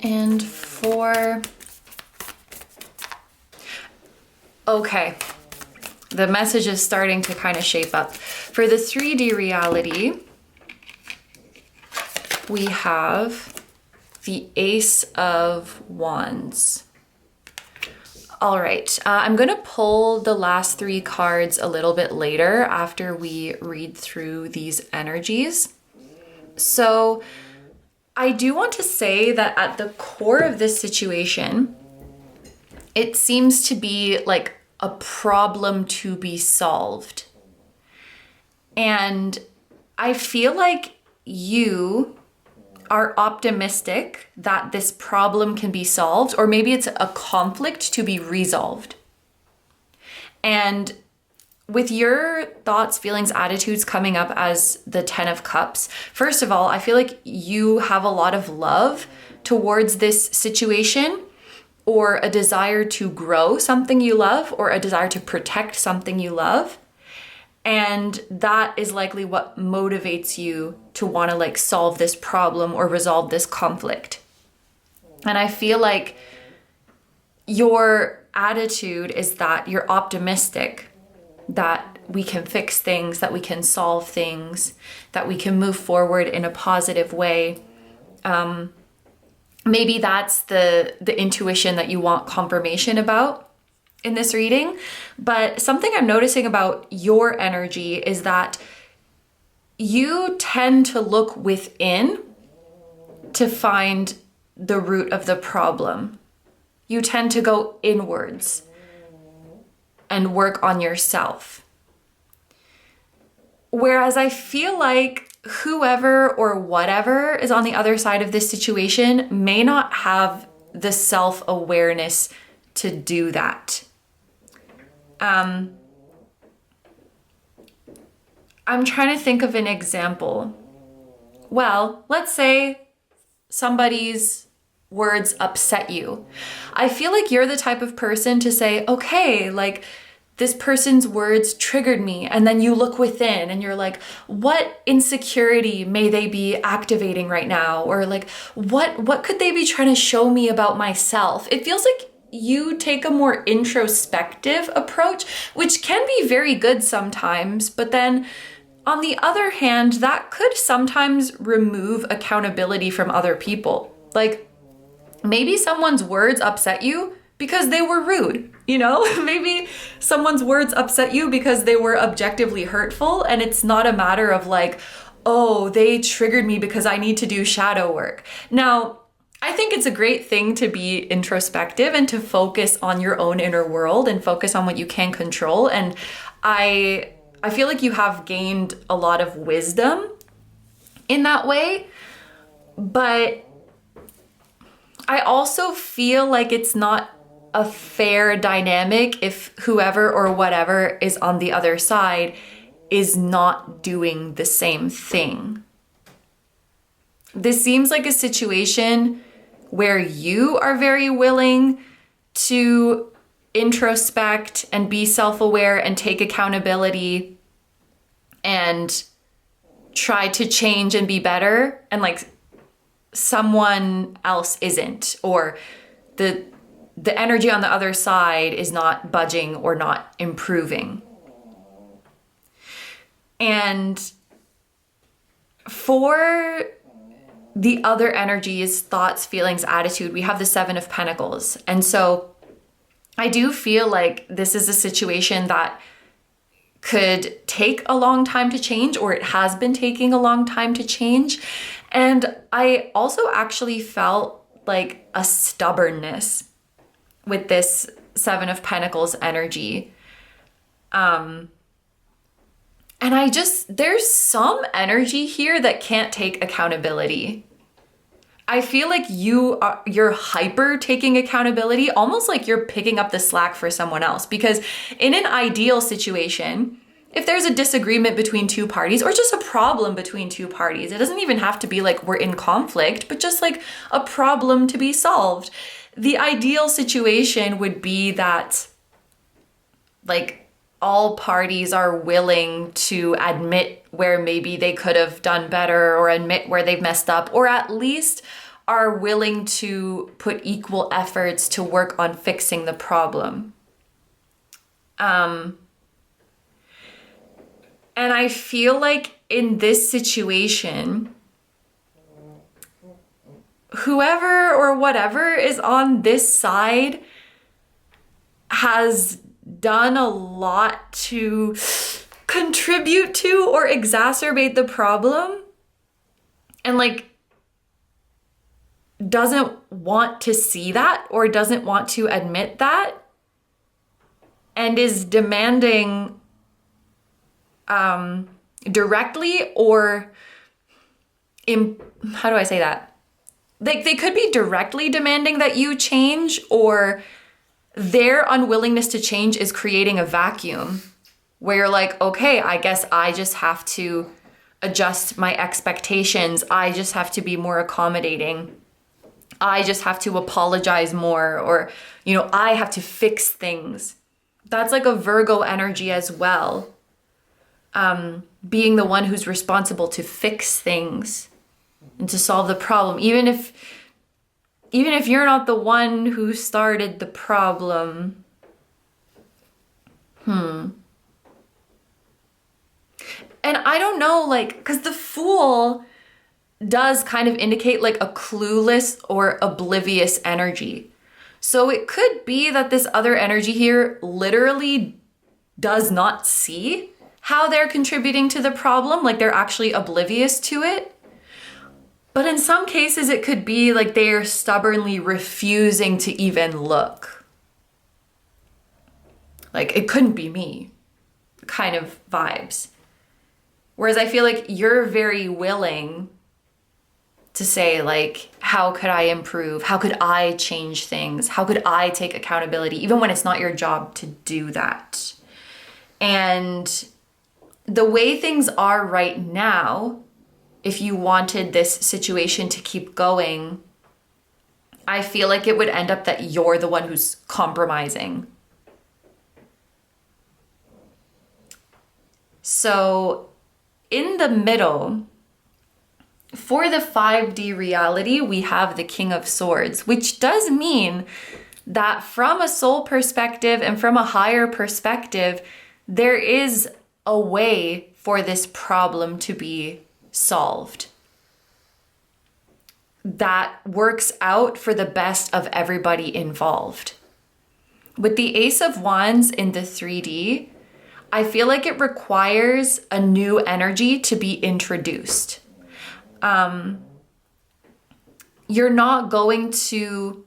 And for, okay, the message is starting to kind of shape up. For the 3D reality, we have the Ace of Wands. All right, I'm gonna pull the last 3 cards a little bit later after we read through these energies. So I do want to say that at the core of this situation, it seems to be like a problem to be solved. And I feel like you are optimistic that this problem can be solved, or maybe it's a conflict to be resolved. And with your thoughts, feelings, attitudes coming up as the 10 of Cups, first of all, I feel like you have a lot of love towards this situation, or a desire to grow something you love, or a desire to protect something you love. And that is likely what motivates you to want to like solve this problem or resolve this conflict. And I feel like your attitude is that you're optimistic that we can fix things, that we can solve things, that we can move forward in a positive way. Maybe that's the intuition that you want confirmation about in this reading. But something I'm noticing about your energy is that you tend to look within to find the root of the problem. You tend to go inwards and work on yourself. Whereas I feel like whoever or whatever is on the other side of this situation may not have the self-awareness to do that. I'm trying to think of an example. Well, let's say somebody's words upset you. I feel like you're the type of person to say, okay, like this person's words triggered me. And then you look within and you're like, what insecurity may they be activating right now? Or like, what could they be trying to show me about myself? It feels like you take a more introspective approach, which can be very good sometimes, but then on the other hand, that could sometimes remove accountability from other people. Like, maybe someone's words upset you because they were rude, you know? Maybe someone's words upset you because they were objectively hurtful, and it's not a matter of like, oh, they triggered me because I need to do shadow work. Now, I think it's a great thing to be introspective and to focus on your own inner world and focus on what you can control. And I feel like you have gained a lot of wisdom in that way, but I also feel like it's not a fair dynamic if whoever or whatever is on the other side is not doing the same thing. This seems like a situation where you are very willing to introspect and be self-aware and take accountability and try to change and be better, and like someone else isn't, or the energy on the other side is not budging or not improving. And for the other energies, thoughts, feelings, attitude, we have the Seven of Pentacles. And so I do feel like this is a situation that could take a long time to change, or it has been taking a long time to change. And I also actually felt like a stubbornness with this Seven of Pentacles energy. And there's some energy here that can't take accountability. I feel like you're hyper taking accountability, almost like you're picking up the slack for someone else. Because in an ideal situation, if there's a disagreement between two parties or just a problem between two parties, it doesn't even have to be like we're in conflict, but just like a problem to be solved. The ideal situation would be that like all parties are willing to admit where maybe they could have done better, or admit where they've messed up, or at least are willing to put equal efforts to work on fixing the problem. And I feel like in this situation, whoever or whatever is on this side has done a lot to contribute to or exacerbate the problem, and like doesn't want to see that or doesn't want to admit that, and is demanding directly or how do I say that? Like they could be directly demanding that you change, or their unwillingness to change is creating a vacuum where you're like, okay, I guess I just have to adjust my expectations. I just have to be more accommodating. I just have to apologize more, or, you know, I have to fix things. That's like a Virgo energy as well. Being the one who's responsible to fix things and to solve the problem, even if you're not the one who started the problem. And I don't know, like, because the Fool does kind of indicate like a clueless or oblivious energy. So it could be that this other energy here literally does not see how they're contributing to the problem, like they're actually oblivious to it. But in some cases, it could be like they are stubbornly refusing to even look. Like, it couldn't be me kind of vibes. Whereas I feel like you're very willing to say, like, how could I improve? How could I change things? How could I take accountability, even when it's not your job to do that? And the way things are right now, if you wanted this situation to keep going, I feel like it would end up that you're the one who's compromising. So in the middle, for the 5D reality, we have the King of Swords, which does mean that from a soul perspective and from a higher perspective, there is a way for this problem to be solved that works out for the best of everybody involved. With the Ace of Wands in the 3D, I feel like it requires a new energy to be introduced. You're not going to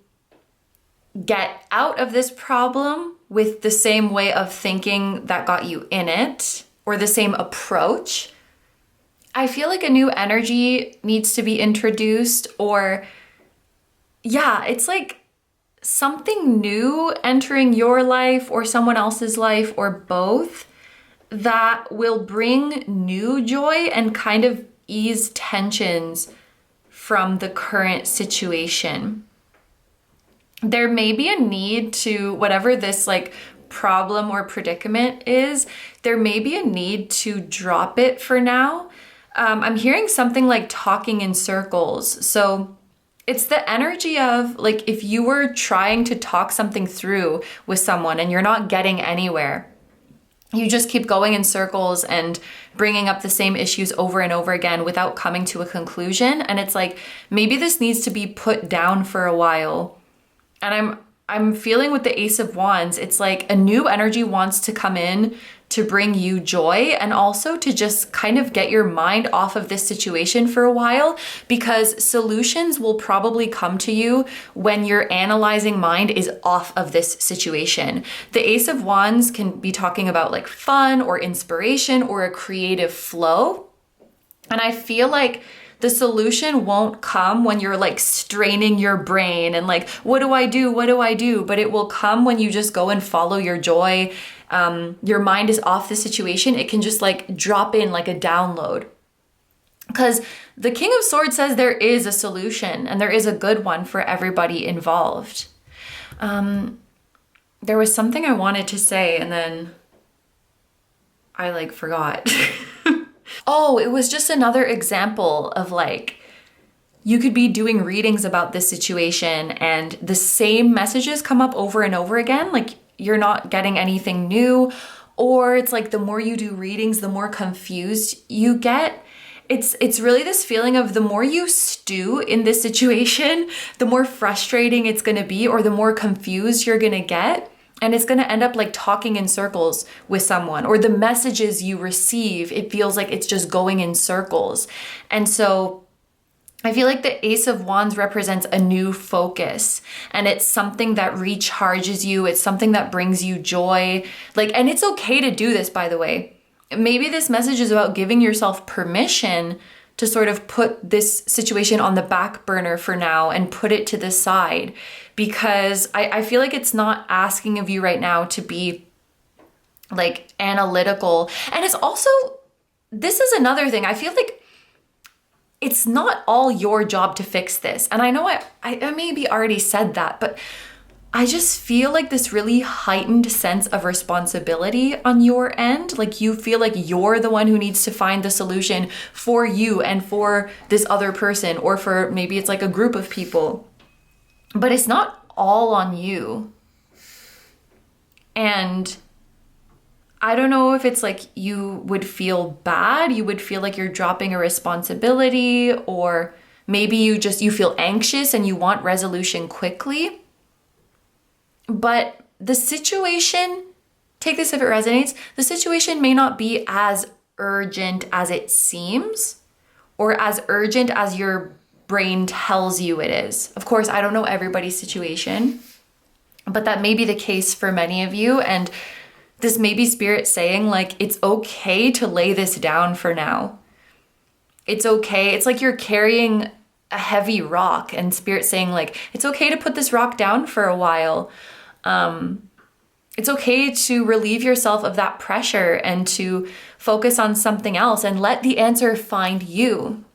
get out of this problem with the same way of thinking that got you in it or the same approach. I feel like a new energy needs to be introduced, or yeah, it's like something new entering your life or someone else's life or both that will bring new joy and kind of ease tensions from the current situation. There may be a need to, whatever this like problem or predicament is, there may be a need to drop it for now. I'm hearing something like talking in circles. So it's the energy of like if you were trying to talk something through with someone and you're not getting anywhere, you just keep going in circles and bringing up the same issues over and over again without coming to a conclusion. And it's like, maybe this needs to be put down for a while. And I'm feeling with the Ace of Wands, it's like a new energy wants to come in to bring you joy and also to just kind of get your mind off of this situation for a while, because solutions will probably come to you when your analyzing mind is off of this situation. The Ace of Wands can be talking about like fun or inspiration or a creative flow. And I feel like the solution won't come when you're like straining your brain and like, what do I do? What do I do? But it will come when you just go and follow your joy. Your mind is off the situation. It can just like drop in like a download. Because the King of Swords says there is a solution and there is a good one for everybody involved. There was something I wanted to say and then I like forgot. Oh, it was just another example of like, you could be doing readings about this situation and the same messages come up over and over again. Like you're not getting anything new, or it's like the more you do readings, the more confused you get. It's really this feeling of the more you stew in this situation, the more frustrating it's going to be, or the more confused you're going to get. And it's going to end up like talking in circles with someone, or the messages you receive, it feels like it's just going in circles. And so I feel like the Ace of Wands represents a new focus, and it's something that recharges you. It's something that brings you joy. Like, and it's okay to do this, by the way. Maybe this message is about giving yourself permission to sort of put this situation on the back burner for now and put it to the side, because I feel like it's not asking of you right now to be like analytical. And it's also, this is another thing. I feel like it's not all your job to fix this. And I know I maybe already said that, but I just feel like this really heightened sense of responsibility on your end. Like you feel like you're the one who needs to find the solution for you and for this other person, or for maybe it's like a group of people. But it's not all on you. And I don't know if it's like you would feel bad, you would feel like you're dropping a responsibility, or maybe you feel anxious and you want resolution quickly. But the situation, take this if it resonates, the situation may not be as urgent as it seems, or as urgent as your brain tells you it is. Of course, I don't know everybody's situation, but that may be the case for many of you. And this may be Spirit saying like, it's okay to lay this down for now. It's okay. It's like you're carrying a heavy rock and Spirit saying like, it's okay to put this rock down for a while. It's okay to relieve yourself of that pressure and to focus on something else and let the answer find you.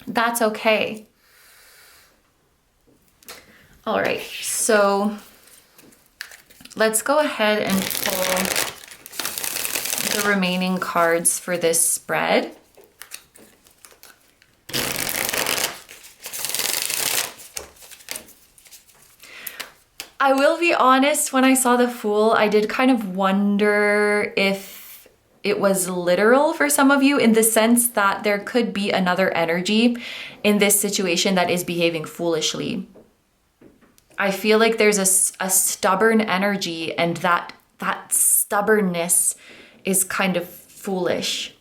That's okay. All right, so let's go ahead and pull the remaining cards for this spread. I will be honest, when I saw the Fool, I did kind of wonder if it was literal for some of you, in the sense that there could be another energy in this situation that is behaving foolishly. I feel like there's a stubborn energy, and that stubbornness is kind of foolish.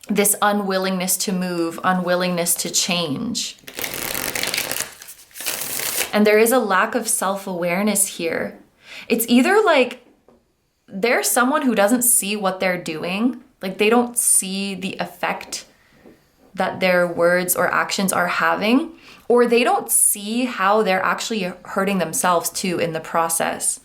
This unwillingness to move, unwillingness to change. And there is a lack of self-awareness here. It's either like there's someone who doesn't see what they're doing, like they don't see the effect that their words or actions are having, or they don't see how they're actually hurting themselves too in the process.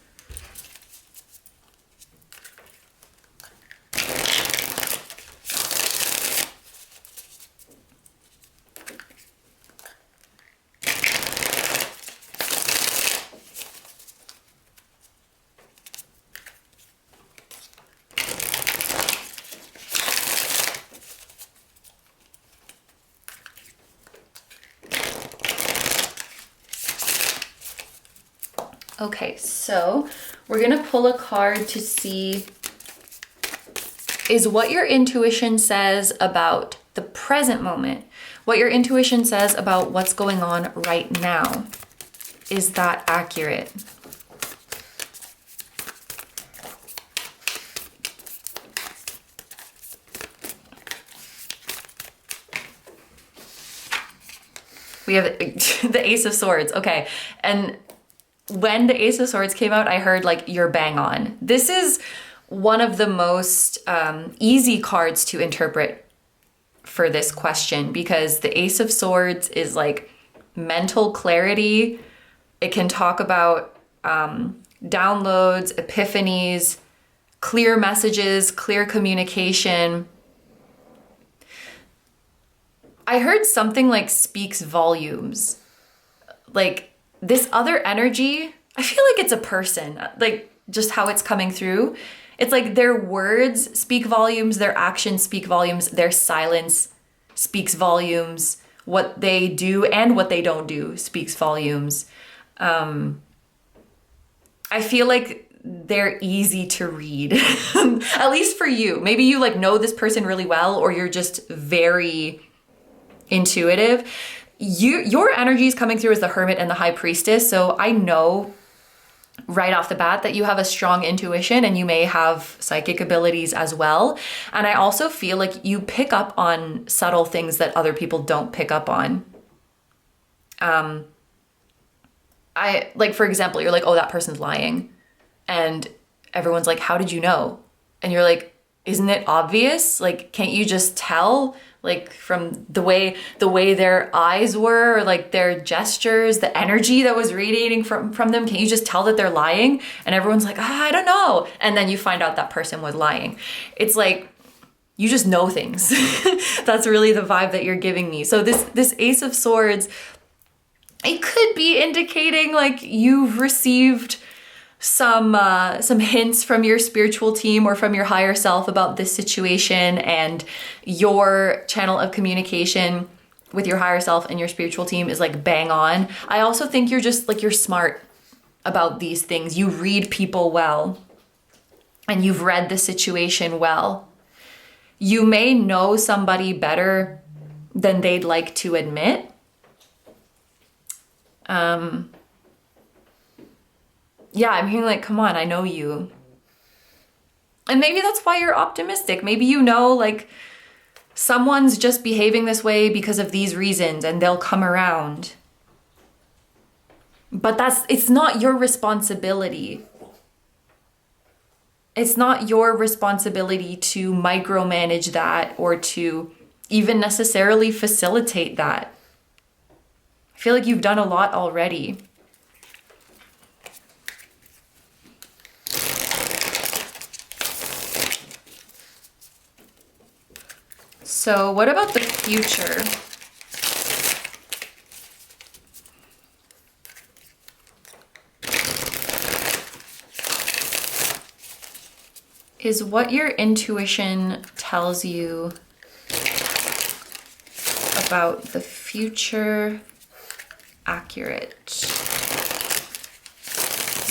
Okay, so we're gonna pull a card to see is what your intuition says about the present moment, what your intuition says about what's going on right now. Is that accurate? We have the Ace of Swords, okay. And when the Ace of Swords came out, I heard like, you're bang on. This is one of the most easy cards to interpret for this question, because the Ace of Swords is like mental clarity. It can talk about downloads, epiphanies, clear messages, clear communication. I heard something like speaks volumes. Like, this other energy, I feel like it's a person, like just how it's coming through. It's like their words speak volumes, their actions speak volumes, their silence speaks volumes, what they do and what they don't do speaks volumes. I feel like they're easy to read, at least for you. Maybe you like know this person really well, or you're just very intuitive. Your energy is coming through as the Hermit and the High Priestess. So I know right off the bat that you have a strong intuition, and you may have psychic abilities as well. And I also feel like you pick up on subtle things that other people don't pick up on. Like, for example, you're like, oh, that person's lying. And everyone's like, how did you know? And you're like, isn't it obvious? Like, can't you just tell? Like from the way their eyes were, or like their gestures, the energy that was radiating from them, can't you just tell that they're lying? And everyone's like, I don't know. And then you find out that person was lying. It's like, you just know things. That's really the vibe that you're giving me. So this Ace of Swords, it could be indicating like you've received some hints from your spiritual team or from your higher self about this situation, and your channel of communication with your higher self and your spiritual team is like bang on. I also think you're just like, you're smart about these things. You read people well, and you've read the situation well. You may know somebody better than they'd like to admit. Yeah, I'm hearing like, come on, I know you. And maybe that's why you're optimistic. Maybe you know like someone's just behaving this way because of these reasons, and they'll come around. But it's not your responsibility. It's not your responsibility to micromanage that, or to even necessarily facilitate that. I feel like you've done a lot already. So what about the future? Is what your intuition tells you about the future accurate?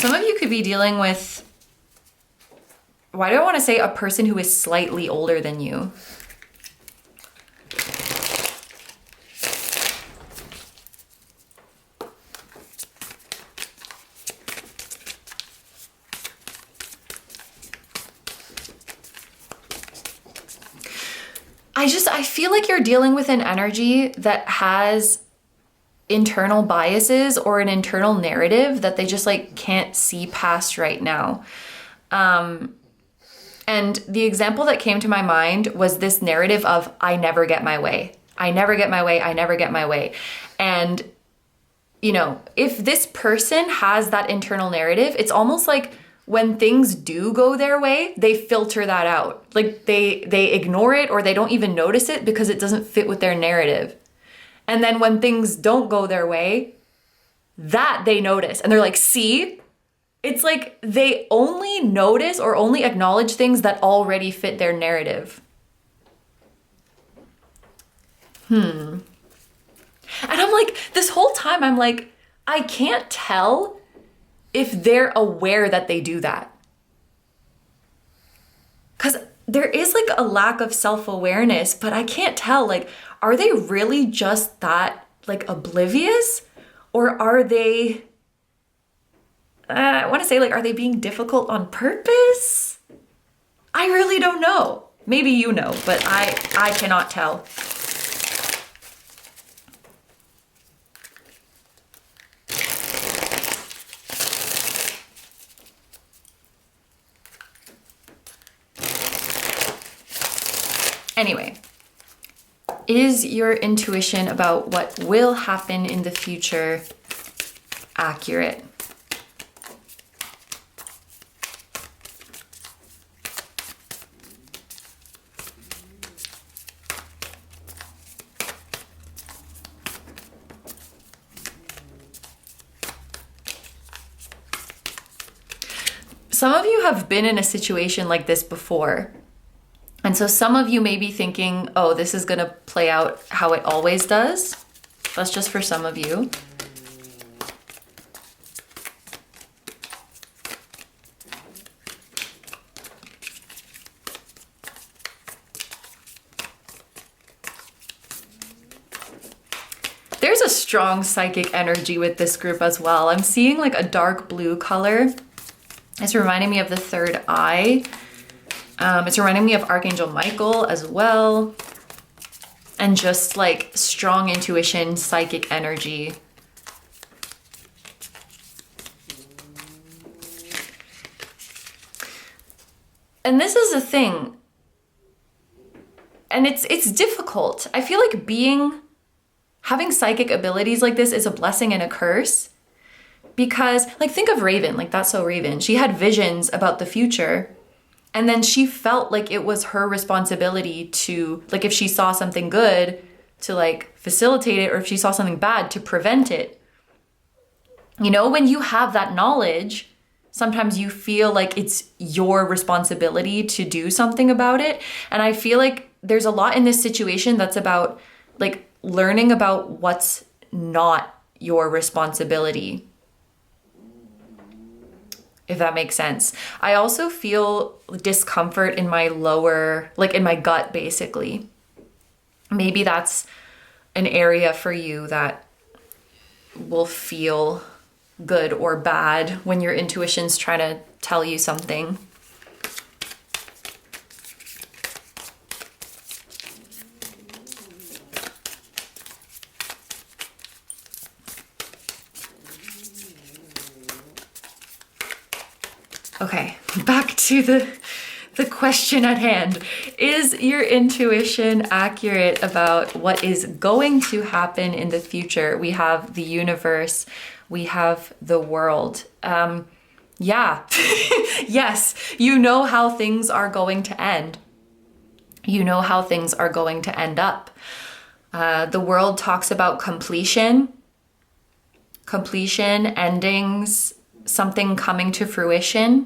Some of you could be dealing with, why do I want to say a person who is slightly older than you? I feel like you're dealing with an energy that has internal biases or an internal narrative that they just like can't see past right now. And the example that came to my mind was this narrative of, I never get my way. I never get my way. I never get my way. And, you know, if this person has that internal narrative, it's almost like when things do go their way, they filter that out. Like they ignore it or they don't even notice it because it doesn't fit with their narrative. And then when things don't go their way, that they notice. And they're like, see? It's like they only notice or only acknowledge things that already fit their narrative. And I'm like, this whole time, I'm like, I can't tell if they're aware that they do that. Because there is like a lack of self-awareness, but I can't tell, like, are they really just that like oblivious? Or are they, I want to say like, are they being difficult on purpose? I really don't know. Maybe you know, but I cannot tell. Anyway, is your intuition about what will happen in the future accurate? Some of you have been in a situation like this before. And so some of you may be thinking, oh, this is gonna play out how it always does. That's just for some of you. There's a strong psychic energy with this group as well. I'm seeing like a dark blue color. It's reminding me of the third eye. It's reminding me of Archangel Michael as well. And just like strong intuition, psychic energy. And this is a thing. And it's difficult. I feel like having psychic abilities like this is a blessing and a curse. Because like, think of Raven, like That's So Raven. She had visions about the future. And then she felt like it was her responsibility to, like if she saw something good, to like facilitate it, or if she saw something bad, to prevent it. You know, when you have that knowledge, sometimes you feel like it's your responsibility to do something about it. And I feel like there's a lot in this situation that's about like learning about what's not your responsibility. If that makes sense. I also feel discomfort in my lower, like in my gut, basically. Maybe that's an area for you that will feel good or bad when your intuition's trying to tell you something. Okay, back to the question at hand. Is your intuition accurate about what is going to happen in the future? We have the universe, we have the world. Yeah, yes, you know how things are going to end. You know how things are going to end up. The world talks about completion, endings, something coming to fruition,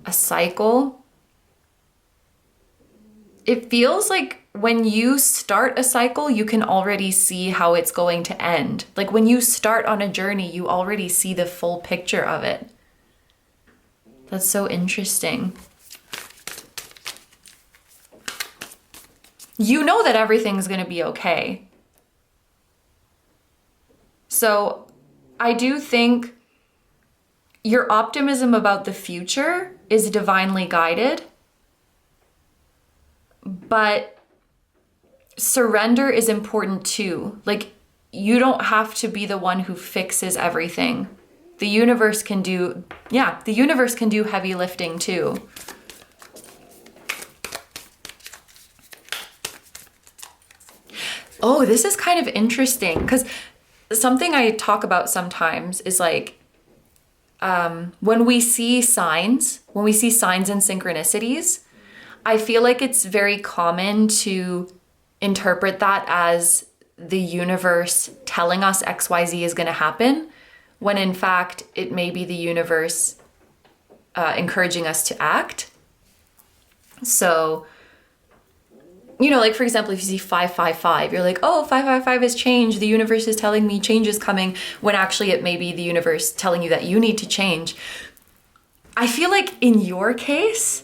a cycle. it feels like when you start a cycle, you can already see how it's going to end. Like when you start on a journey, you already see the full picture of it. That's so interesting. You know that everything's going to be okay. So I do think your optimism about the future is divinely guided, but surrender is important too. Like, you don't have to be the one who fixes everything. The universe can do, the universe can do heavy lifting too. Oh, this is kind of interesting because something I talk about sometimes is like, when we see signs and synchronicities, I feel like it's very common to interpret that as the universe telling us XYZ is going to happen, when in fact it may be the universe encouraging us to act. So, you know, like for example, if you see 555, you're like, oh, 555 is change. The universe is telling me change is coming, when actually it may be the universe telling you that you need to change. I feel like in your case,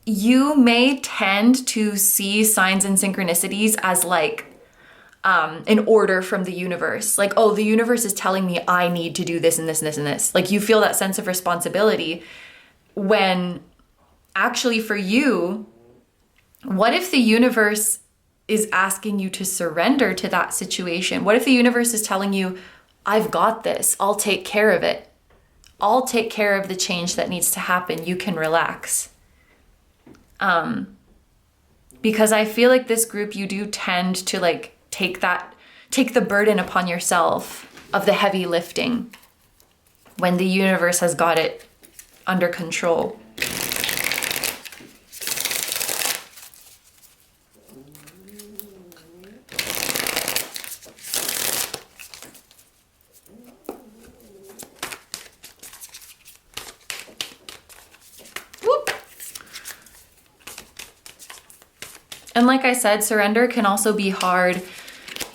you may tend to see signs and synchronicities as like an order from the universe. Like, oh, the universe is telling me I need to do this and this and this and this. Like, you feel that sense of responsibility, when actually for you, what if the universe is asking you to surrender to that situation? What if the universe is telling you, I've got this, I'll take care of it. I'll take care of the change that needs to happen. You can relax. Because I feel like this group, you do tend to like take the burden upon yourself of the heavy lifting when the universe has got it under control. And like I said, surrender can also be hard,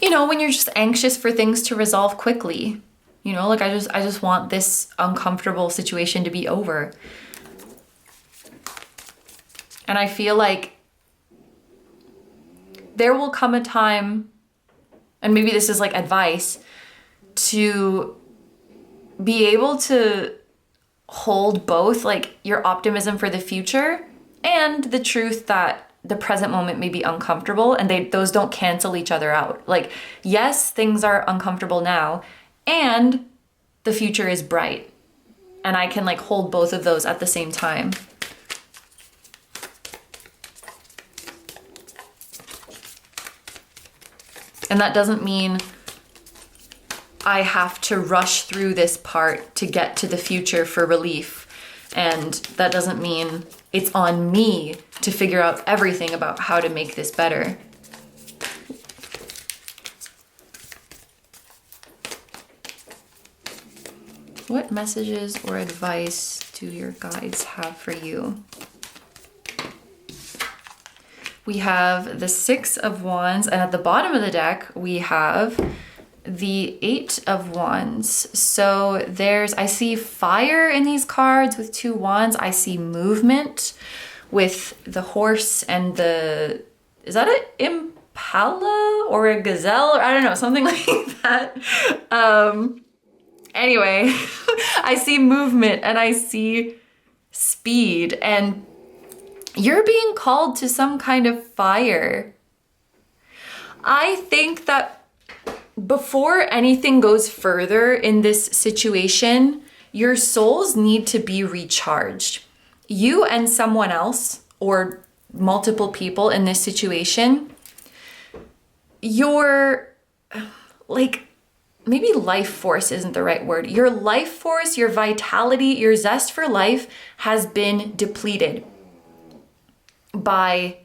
you know, when you're just anxious for things to resolve quickly. You know, like I just want this uncomfortable situation to be over. And I feel like there will come a time, and maybe this is like advice, to be able to hold both, like your optimism for the future and the truth that the present moment may be uncomfortable, and those don't cancel each other out. Like, yes, things are uncomfortable now, and the future is bright. And I can like hold both of those at the same time. And that doesn't mean I have to rush through this part to get to the future for relief. And that doesn't mean it's on me to figure out everything about how to make this better. What messages or advice do your guides have for you? We have the Six of Wands, and at the bottom of the deck, we have the Eight of Wands. So I see fire in these cards with two wands. I see movement with the horse and is that an impala or a gazelle? Or I don't know, something like that. Anyway, I see movement and I see speed, and you're being called to some kind of fire. I think that before anything goes further in this situation, your souls need to be recharged. You and someone else, or multiple people in this situation, your, like, maybe life force isn't the right word. Your life force, your vitality, your zest for life has been depleted by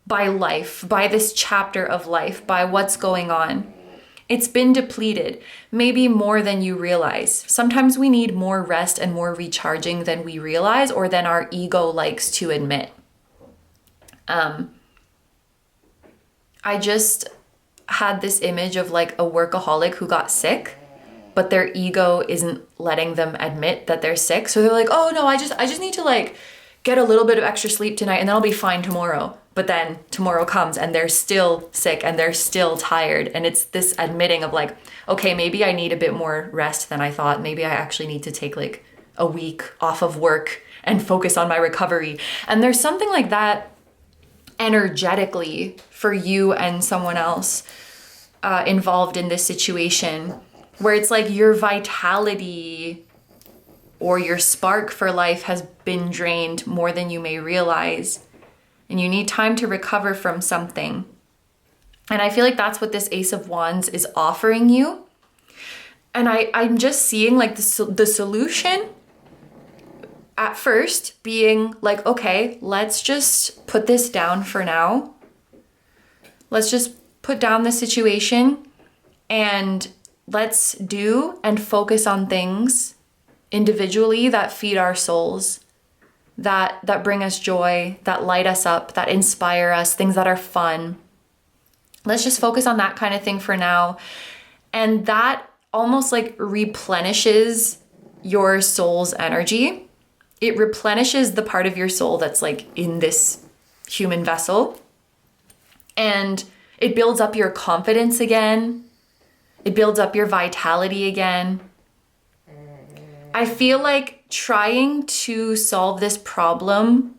life, by this chapter of life, by what's going on. It's been depleted, maybe more than you realize. Sometimes we need more rest and more recharging than we realize, or than our ego likes to admit. I just had this image of like a workaholic who got sick, but their ego isn't letting them admit that they're sick. So they're like, oh no, I just need to like get a little bit of extra sleep tonight and then I'll be fine tomorrow. But then tomorrow comes and they're still sick and they're still tired. And it's this admitting of like, okay, maybe I need a bit more rest than I thought. Maybe I actually need to take like a week off of work and focus on my recovery. And there's something like that energetically for you and someone else involved in this situation, where it's like your vitality or your spark for life has been drained more than you may realize, and you need time to recover from something. And I feel like that's what this Ace of Wands is offering you. And I'm just seeing like the solution at first being like, okay, let's just put this down for now. Let's just put down the situation and let's do and focus on things individually that feed our souls, that bring us joy, that light us up, that inspire us, things that are fun. Let's just focus on that kind of thing for now. And that almost like replenishes your soul's energy. It replenishes the part of your soul that's like in this human vessel. And it builds up your confidence again. It builds up your vitality again. I feel like trying to solve this problem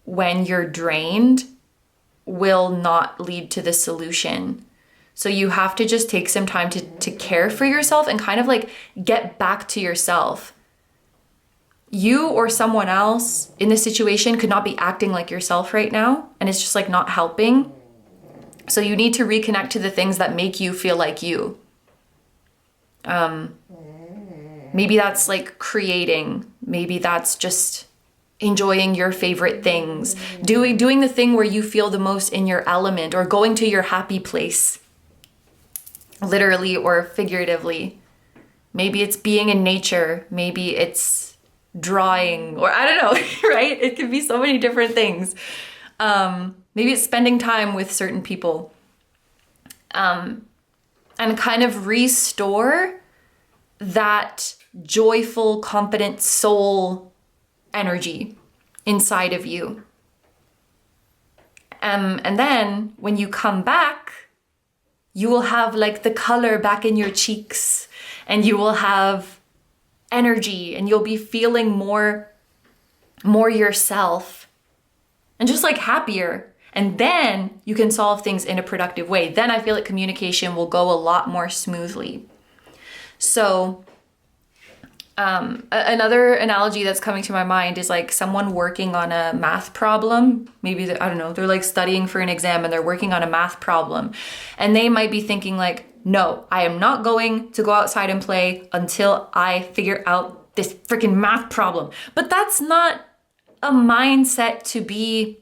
when you're drained will not lead to the solution. So you have to just take some time to care for yourself and kind of like get back to yourself. You or someone else in this situation could not be acting like yourself right now, and it's just like not helping. So you need to reconnect to the things that make you feel like you. Maybe that's like creating. Maybe that's just enjoying your favorite things, doing the thing where you feel the most in your element, or going to your happy place, literally or figuratively. Maybe it's being in nature. Maybe it's drawing, or I don't know, right? It could be so many different things. Maybe it's spending time with certain people, and kind of restore that joyful, confident soul energy inside of you. And then when you come back, you will have like the color back in your cheeks, and you will have energy, and you'll be feeling more yourself and just like happier. And then you can solve things in a productive way. Then I feel like communication will go a lot more smoothly. So another analogy that's coming to my mind is like someone working on a math problem. Maybe, I don't know, they're like studying for an exam and they're working on a math problem. And they might be thinking like, no, I am not going to go outside and play until I figure out this freaking math problem. But that's not a mindset to be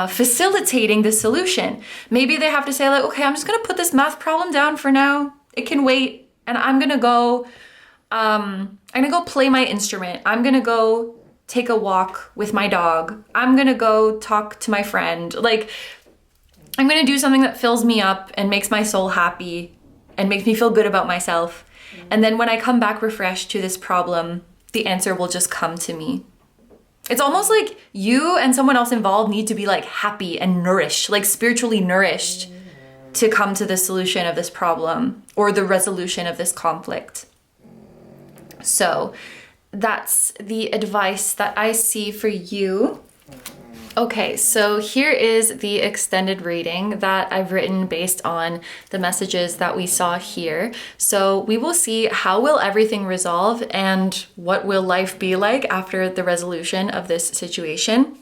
facilitating the solution. Maybe they have to say like, okay, I'm just gonna put this math problem down for now. It can wait, and I'm gonna go play my instrument. I'm gonna go take a walk with my dog. I'm gonna go talk to my friend. Like, I'm gonna do something that fills me up and makes my soul happy and makes me feel good about myself. And then when I come back refreshed to this problem, the answer will just come to me. It's almost like you and someone else involved need to be like happy and nourished, like spiritually nourished, to come to the solution of this problem or the resolution of this conflict. So that's the advice that I see for you. Okay, so here is the extended reading that I've written based on the messages that we saw here. So we will see how will everything resolve and what will life be like after the resolution of this situation.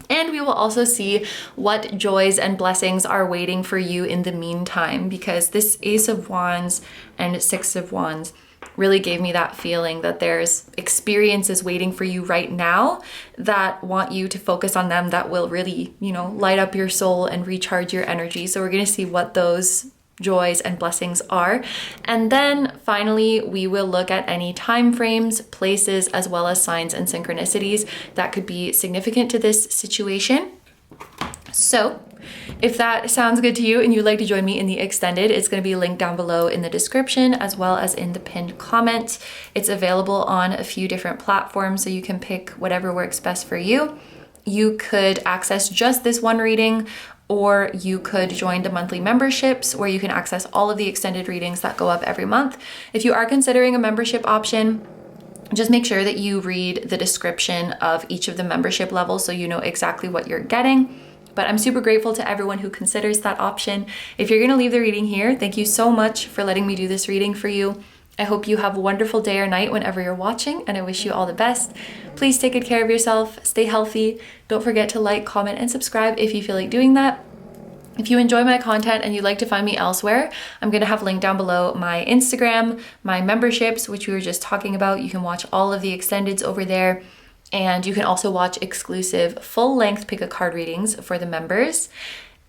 And we will also see what joys and blessings are waiting for you in the meantime, because this Ace of Wands and Six of Wands really gave me that feeling that there's experiences waiting for you right now that want you to focus on them, that will really, light up your soul and recharge your energy. So we're going to see what those joys and blessings are. And then finally, we will look at any time frames, places, as well as signs and synchronicities that could be significant to this situation. So if that sounds good to you and you'd like to join me in the extended, it's going to be linked down below in the description as well as in the pinned comment. It's available on a few different platforms, so you can pick whatever works best for you. You could access just this one reading, or you could join the monthly memberships where you can access all of the extended readings that go up every month. If you are considering a membership option, just make sure that you read the description of each of the membership levels so you know exactly what you're getting. But I'm super grateful to everyone who considers that option. If you're gonna leave the reading here, thank you so much for letting me do this reading for you. I hope you have a wonderful day or night whenever you're watching, and I wish you all the best. Please take good care of yourself, stay healthy. Don't forget to like, comment, and subscribe if you feel like doing that. If you enjoy my content and you'd like to find me elsewhere, I'm gonna have linked down below my Instagram, my memberships, which we were just talking about. You can watch all of the extendeds over there. And you can also watch exclusive full-length pick-a-card readings for the members.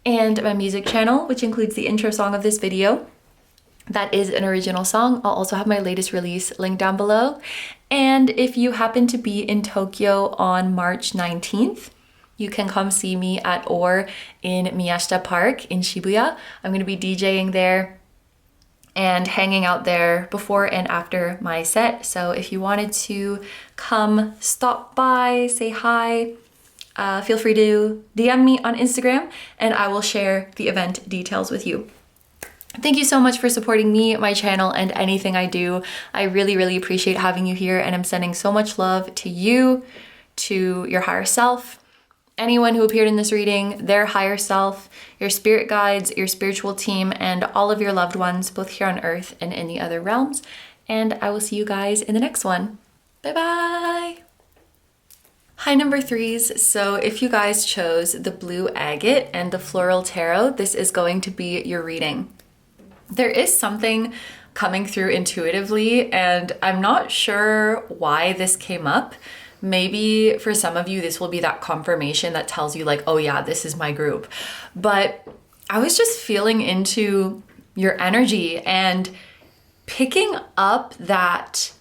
And my music channel, which includes the intro song of this video. That is an original song. I'll also have my latest release linked down below. And if you happen to be in Tokyo on March 19th, you can come see me at OR in Miyashita Park in Shibuya. I'm gonna be DJing there and hanging out there before and after my set. So if you wanted to come stop by, say hi, feel free to DM me on Instagram and I will share the event details with you. Thank you so much for supporting me, my channel, and anything I do. I really, really appreciate having you here, and I'm sending so much love to you, to your higher self, anyone who appeared in this reading, their higher self, your spirit guides, your spiritual team, and all of your loved ones, both here on Earth and in the other realms. And I will see you guys in the next one. Bye-bye. Hi, number threes. So if you guys chose the blue agate and the floral tarot, this is going to be your reading. There is something coming through intuitively, and I'm not sure why this came up. Maybe for some of you, this will be that confirmation that tells you like, oh yeah, this is my group. But I was just feeling into your energy and picking up that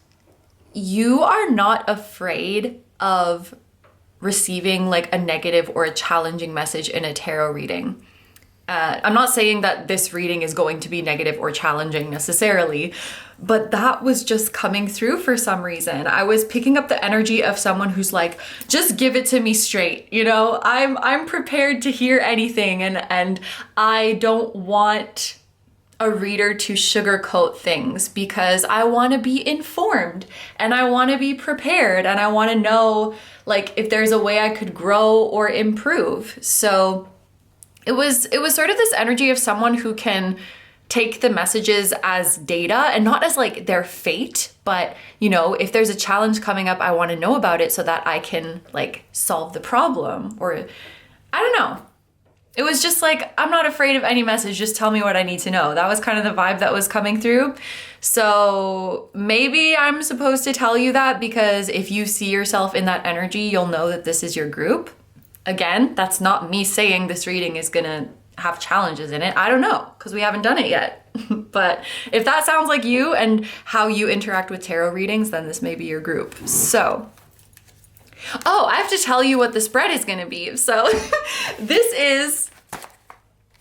you are not afraid of receiving like a negative or a challenging message in a tarot reading. I'm not saying that this reading is going to be negative or challenging necessarily, but that was just coming through for some reason. I was picking up the energy of someone who's like, just give it to me straight. You know, I'm prepared to hear anything, and I don't want a reader to sugarcoat things because I want to be informed and I want to be prepared and I want to know like if there's a way I could grow or improve. So it was sort of this energy of someone who can take the messages as data and not as like their fate, but you know, if there's a challenge coming up, I want to know about it so that I can like solve the problem, or I don't know. It was just like, I'm not afraid of any message, just tell me what I need to know. That was kind of the vibe that was coming through. So maybe I'm supposed to tell you that because if you see yourself in that energy, you'll know that this is your group. Again, that's not me saying this reading is gonna have challenges in it. I don't know, because we haven't done it yet. But if that sounds like you and how you interact with tarot readings, then this may be your group. So, oh, I have to tell you what the spread is gonna be. So this is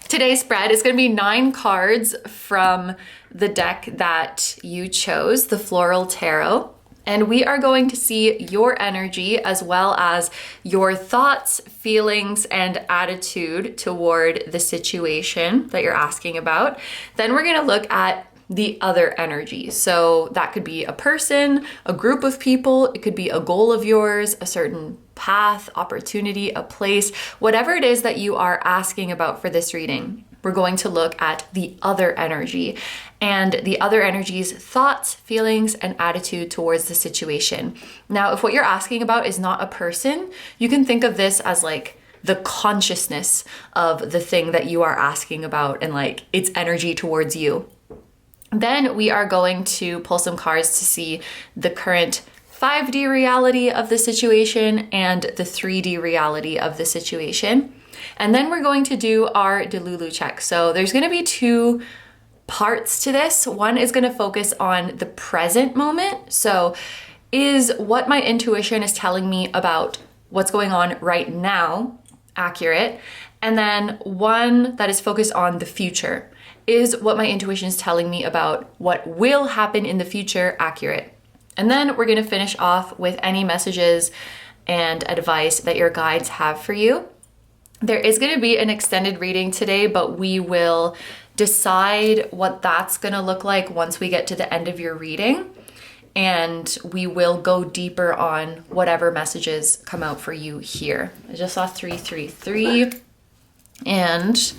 today's spread. It's gonna be 9 cards from the deck that you chose, the Floral Tarot. And we are going to see your energy as well as your thoughts, feelings, and attitude toward the situation that you're asking about. Then we're gonna look at the other energy. So that could be a person, a group of people, it could be a goal of yours, a certain path, opportunity, a place, whatever it is that you are asking about for this reading. We're going to look at the other energy and the other energy's thoughts, feelings, and attitude towards the situation. Now, if what you're asking about is not a person, you can think of this as like the consciousness of the thing that you are asking about and like its energy towards you. Then we are going to pull some cards to see the current 5D reality of the situation and the 3D reality of the situation. And then we're going to do our Delulu check. So there's going to be 2 parts to this. One is going to focus on the present moment. So is what my intuition is telling me about what's going on right now accurate. And then one that is focused on the future. Is what my intuition is telling me about what will happen in the future accurate? And then we're going to finish off with any messages and advice that your guides have for you. There is going to be an extended reading today, but we will decide what that's going to look like once we get to the end of your reading. And we will go deeper on whatever messages come out for you here. I just saw 333. And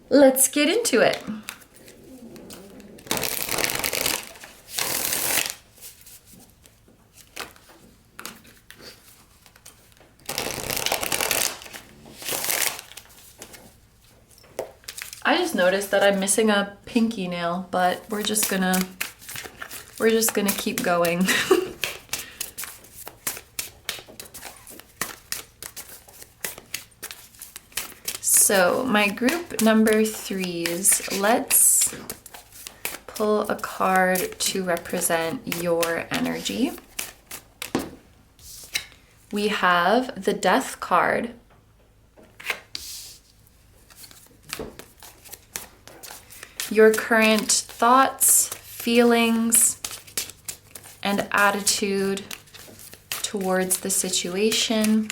let's get into it. I just noticed that I'm missing a pinky nail, but we're just gonna keep going. So my group number 3s, let's pull a card to represent your energy. We have the Death card. Your current thoughts, feelings, and attitude towards the situation.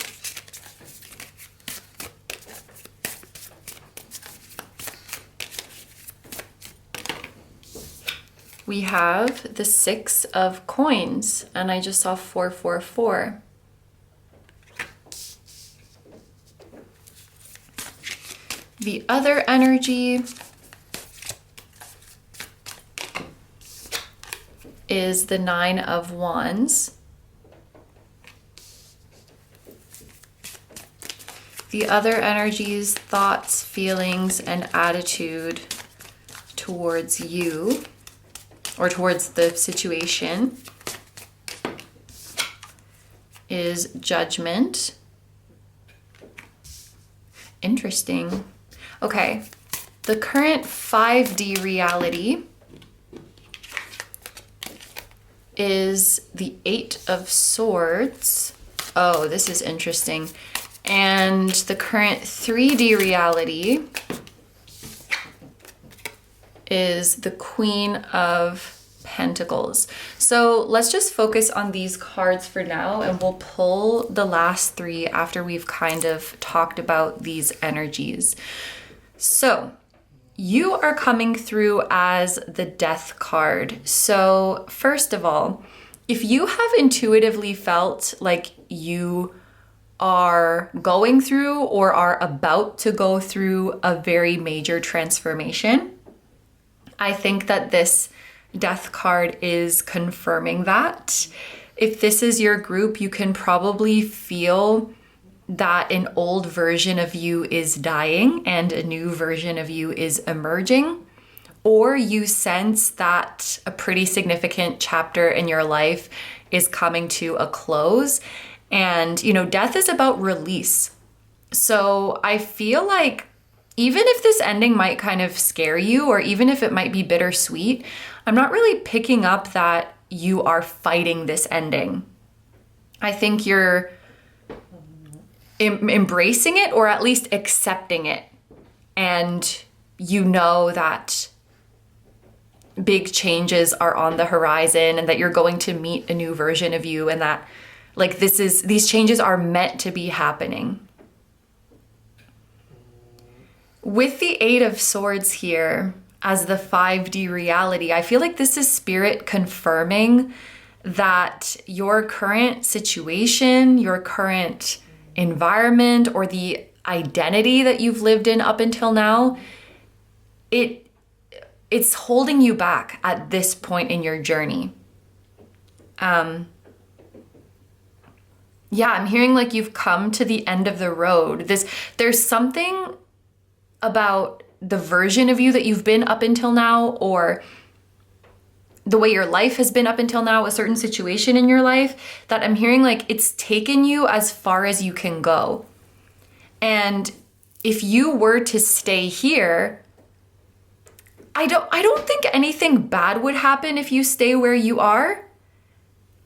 We have the 6 of coins, and I just saw 444. The other energy is the 9 of wands. The other energies, thoughts, feelings, and attitude towards you, or towards the situation, is judgment. Interesting. Okay, the current 5D reality is the 8 of swords. Oh, this is interesting. And the current 3D reality is the Queen of Pentacles. So let's just focus on these cards for now, and we'll pull the last 3 after we've kind of talked about these energies. So you are coming through as the Death card. So first of all, if you have intuitively felt like you are going through or are about to go through a very major transformation, I think that this Death card is confirming that. If this is your group, you can probably feel that an old version of you is dying and a new version of you is emerging, or you sense that a pretty significant chapter in your life is coming to a close. And, you know, death is about release. So I feel like even if this ending might kind of scare you, or even if it might be bittersweet, I'm not really picking up that you are fighting this ending. I think you're embracing it, or at least accepting it. And you know that big changes are on the horizon, and that you're going to meet a new version of you, and that like these changes are meant to be happening. With the 8 of swords here as the 5D reality, I feel like this is spirit confirming that your current situation, your current environment, or the identity that you've lived in up until now, it's holding you back at this point in your journey. Yeah, I'm hearing like you've come to the end of the road. There's something about the version of you that you've been up until now, or the way your life has been up until now, a certain situation in your life, that I'm hearing like it's taken you as far as you can go. And if you were to stay here, I don't think anything bad would happen if you stay where you are,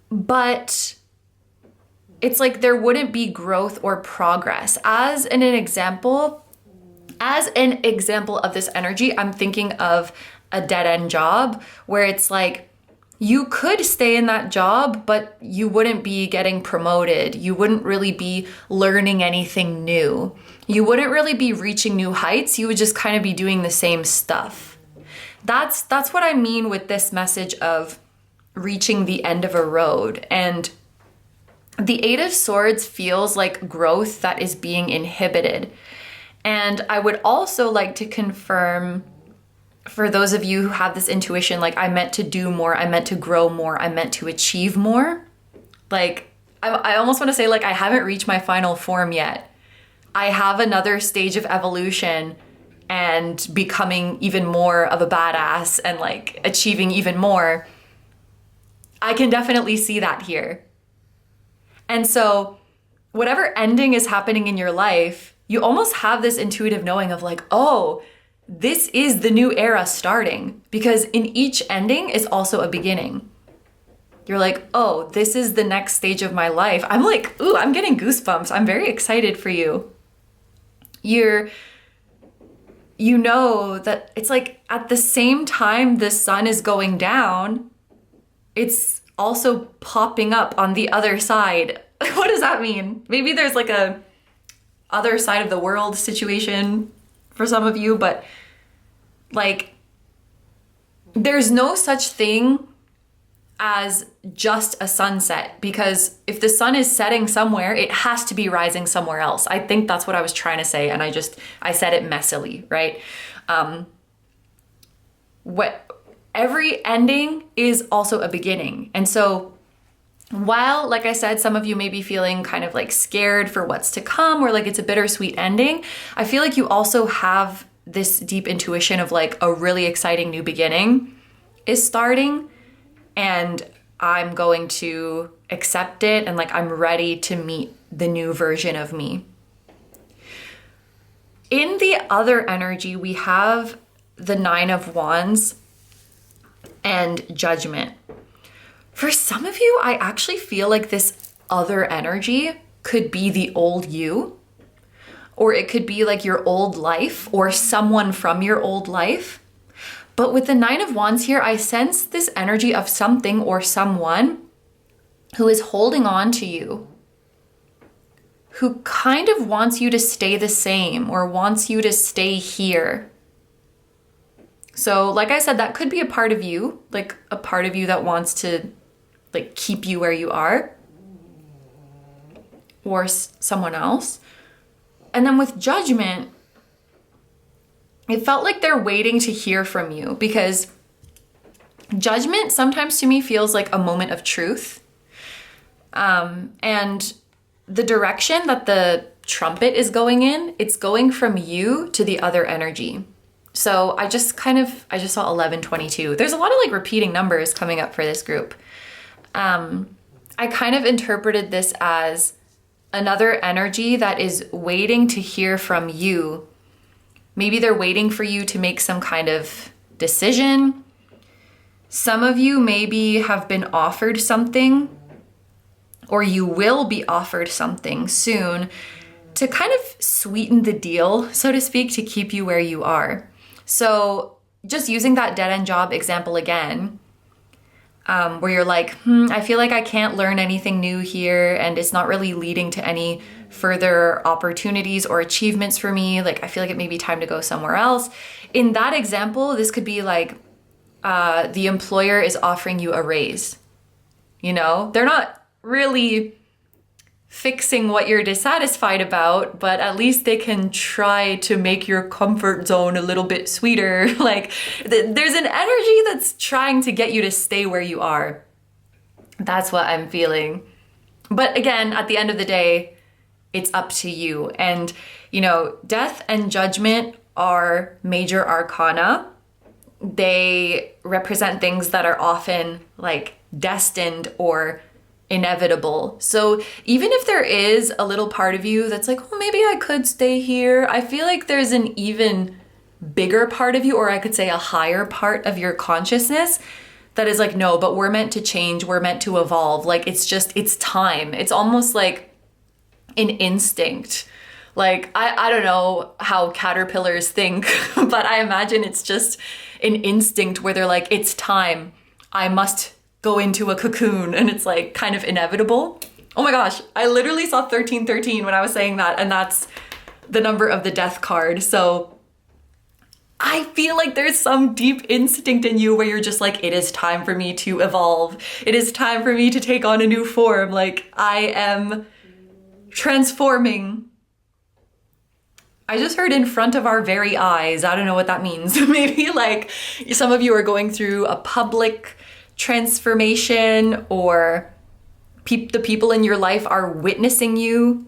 but it's like there wouldn't be growth or progress. As an example of this energy, I'm thinking of a dead-end job where it's like you could stay in that job, but you wouldn't be getting promoted. You wouldn't really be learning anything new. You wouldn't really be reaching new heights. You would just kind of be doing the same stuff. That's what I mean with this message of reaching the end of a road. And the Eight of Swords feels like growth that is being inhibited. And I would also like to confirm, for those of you who have this intuition, like I meant to do more, I meant to grow more, I meant to achieve more. Like I almost want to say like I haven't reached my final form yet. I have another stage of evolution and becoming even more of a badass and like achieving even more. I can definitely see that here. And so whatever ending is happening in your life, you almost have this intuitive knowing of like, oh, this is the new era starting, because in each ending is also a beginning. You're like, oh, this is the next stage of my life. I'm like, ooh, I'm getting goosebumps. I'm very excited for you. You know that it's like at the same time the sun is going down, it's also popping up on the other side. What does that mean? Maybe there's like a other side of the world situation for some of you, but like there's no such thing as just a sunset, because if the sun is setting somewhere, it has to be rising somewhere else. I think that's what I was trying to say, and I said it messily, right? Every ending is also a beginning. And so while, like I said, some of you may be feeling kind of like scared for what's to come, or like it's a bittersweet ending, I feel like you also have this deep intuition of like a really exciting new beginning is starting, and I'm going to accept it, and like I'm ready to meet the new version of me. In the other energy, we have the Nine of Wands and Judgment. For some of you, I actually feel like this other energy could be the old you, or it could be like your old life or someone from your old life. But with the Nine of Wands here, I sense this energy of something or someone who is holding on to you, who kind of wants you to stay the same or wants you to stay here. So like I said, that could be a part of you, like a part of you that wants to like keep you where you are, or someone else. And then with Judgment, it felt like they're waiting to hear from you, because Judgment sometimes to me feels like a moment of truth. And the direction that the trumpet is going in, it's going from you to the other energy. So I just saw 1122. There's a lot of like repeating numbers coming up for this group. I kind of interpreted this as another energy that is waiting to hear from you. Maybe they're waiting for you to make some kind of decision. Some of you maybe have been offered something, or you will be offered something soon to kind of sweeten the deal, so to speak, to keep you where you are. So just using that dead-end job example again, where you're like, I feel like I can't learn anything new here, and it's not really leading to any further opportunities or achievements for me. Like, I feel like it may be time to go somewhere else. In that example, this could be like the employer is offering you a raise. You know, they're not really fixing what you're dissatisfied about, but at least they can try to make your comfort zone a little bit sweeter. Like there's an energy that's trying to get you to stay where you are. That's what I'm feeling. But again, at the end of the day, it's up to you. And, you know, Death and Judgment are major arcana. They represent things that are often like destined or inevitable. So even if there is a little part of you that's like, oh, maybe I could stay here, I feel like there's an even bigger part of you, or I could say a higher part of your consciousness, that is like, no, but we're meant to change, we're meant to evolve. Like, it's time. It's almost like an instinct. Like, I don't know how caterpillars think, but I imagine it's just an instinct where they're like, it's time. I must go into a cocoon, and it's like kind of inevitable. Oh my gosh, I literally saw 1313 when I was saying that, and that's the number of the death card. So I feel like there's some deep instinct in you where you're just like, it is time for me to evolve. It is time for me to take on a new form. Like, I am transforming. I just heard in front of our very eyes. I don't know what that means. Maybe like some of you are going through a public transformation, or the people in your life are witnessing you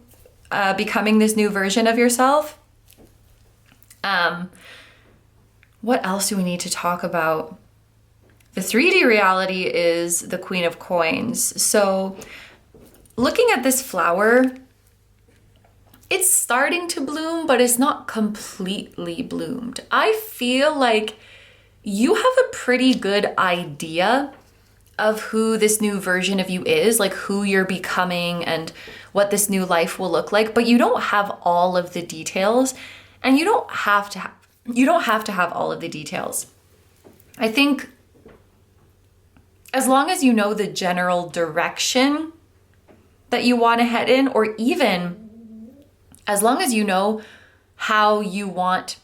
becoming this new version of yourself. What else do we need to talk about? The 3D reality is the Queen of Coins. So looking at this flower, it's starting to bloom, but it's not completely bloomed. I feel like you have a pretty good idea of who this new version of you is, like who you're becoming and what this new life will look like, but you don't have all of the details, and you don't have to have all of the details. I think as long as you know the general direction that you want to head in, or even as long as you know how you want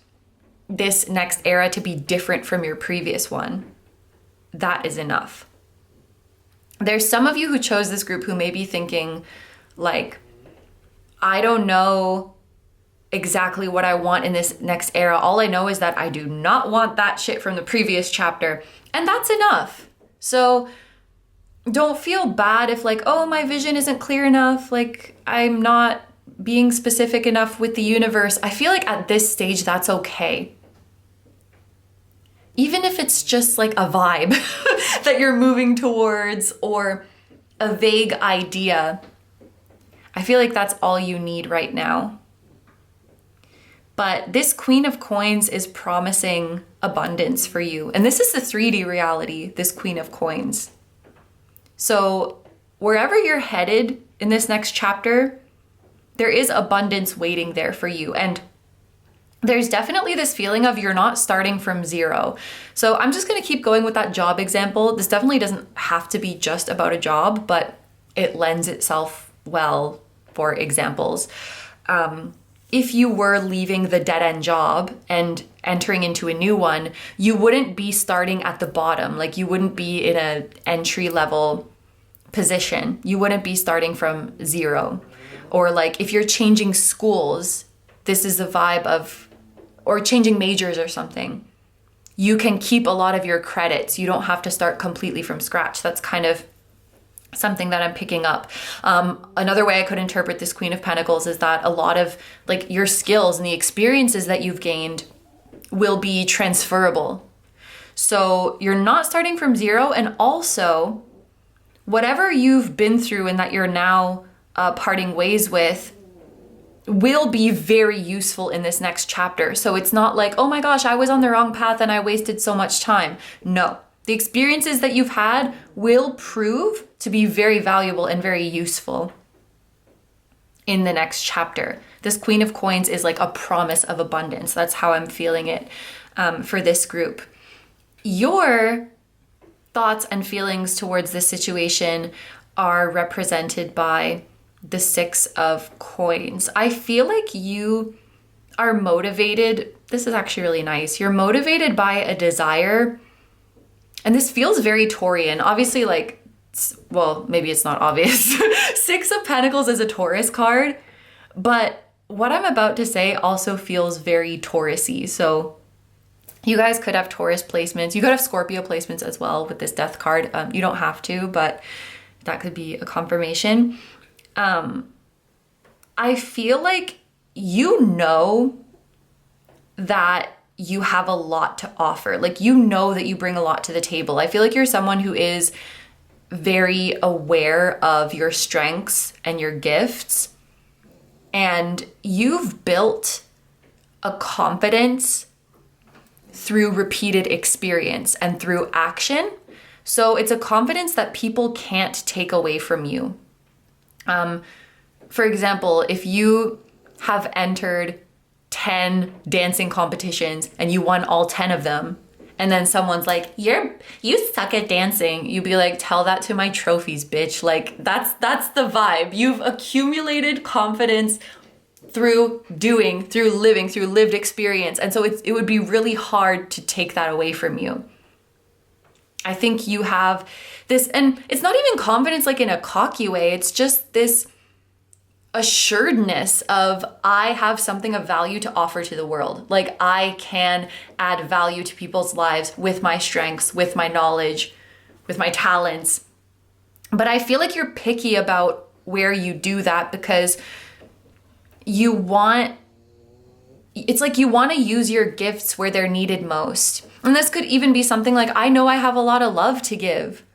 this next era to be different from your previous one, that is enough. There's some of you who chose this group who may be thinking like, I don't know exactly what I want in this next era. All I know is that I do not want that shit from the previous chapter. And that's enough. So don't feel bad if like, oh, my vision isn't clear enough. Like, I'm not being specific enough with the universe. I feel like at this stage, that's okay. Even if it's just like a vibe that you're moving towards, or a vague idea, I feel like that's all you need right now. But this Queen of Coins is promising abundance for you. And this is the 3D reality, this Queen of Coins. So wherever you're headed in this next chapter, there is abundance waiting there for you. And there's definitely this feeling of you're not starting from zero. So I'm just gonna keep going with that job example. This definitely doesn't have to be just about a job, but it lends itself well for examples. If you were leaving the dead-end job and entering into a new one, you wouldn't be starting at the bottom. Like, you wouldn't be in an entry-level position. You wouldn't be starting from zero. Or like if you're changing schools, this is the vibe of, or changing majors or something, you can keep a lot of your credits. You don't have to start completely from scratch. That's kind of something that I'm picking up. Another way I could interpret this Queen of Pentacles is that a lot of like your skills and the experiences that you've gained will be transferable. So you're not starting from zero, and also whatever you've been through and that you're now parting ways with will be very useful in this next chapter. So it's not like, oh my gosh, I was on the wrong path and I wasted so much time. No, the experiences that you've had will prove to be very valuable and very useful in the next chapter. This Queen of Coins is like a promise of abundance. That's how I'm feeling it for this group. Your thoughts and feelings towards this situation are represented by the 6 of Coins. I feel like you are motivated. This is actually really nice. You're motivated by a desire, and this feels very Taurian. Obviously, like, well, maybe it's not obvious. 6 of Pentacles is a Taurus card, but what I'm about to say also feels very Taurus-y. So you guys could have Taurus placements. You could have Scorpio placements as well with this Death card. You don't have to, but that could be a confirmation. I feel like you know that you have a lot to offer. Like, you know that you bring a lot to the table. I feel like you're someone who is very aware of your strengths and your gifts, and you've built a confidence through repeated experience and through action. So it's a confidence that people can't take away from you. For example, if you have entered 10 dancing competitions and you won all 10 of them, and then someone's like, you suck at dancing, you'd be like, tell that to my trophies, bitch. Like, that's the vibe. You've accumulated confidence through doing, through living, through lived experience. And so it would be really hard to take that away from you. I think you have this, and it's not even confidence like in a cocky way. It's just this assuredness of, I have something of value to offer to the world. Like, I can add value to people's lives with my strengths, with my knowledge, with my talents. But I feel like you're picky about where you do that because it's like you want to use your gifts where they're needed most. And this could even be something like, I know I have a lot of love to give.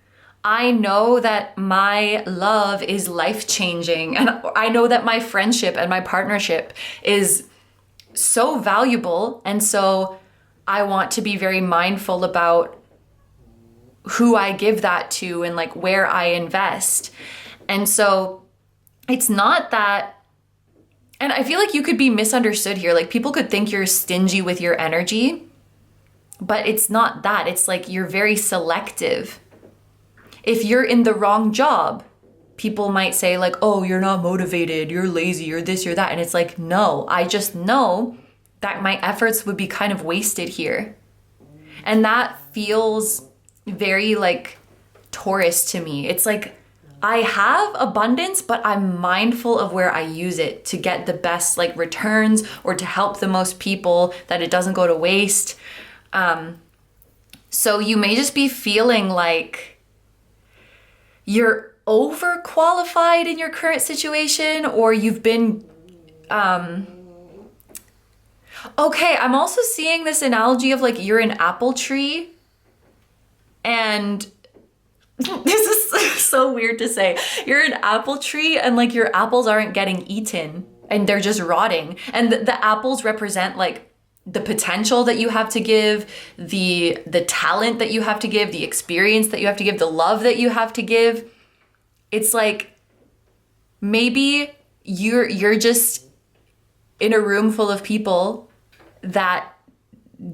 I know that my love is life-changing, and I know that my friendship and my partnership is so valuable, and so I want to be very mindful about who I give that to and like where I invest. And so it's not that, and I feel like you could be misunderstood here. Like, people could think you're stingy with your energy, but it's not that. It's like you're very selective. If you're in the wrong job, people might say like, oh, you're not motivated, you're lazy, you're this, you're that. And it's like, no, I just know that my efforts would be kind of wasted here. And that feels very like Taurus to me. It's like, I have abundance, but I'm mindful of where I use it to get the best like returns or to help the most people, that it doesn't go to waste. So you may just be feeling like you're overqualified in your current situation, or you've been, okay, I'm also seeing this analogy of like, you're an apple tree, and this is so weird to say. You're an apple tree and like your apples aren't getting eaten and they're just rotting. And the apples represent like the potential that you have to give, the talent that you have to give, the experience that you have to give, the love that you have to give. It's like, maybe you're just in a room full of people that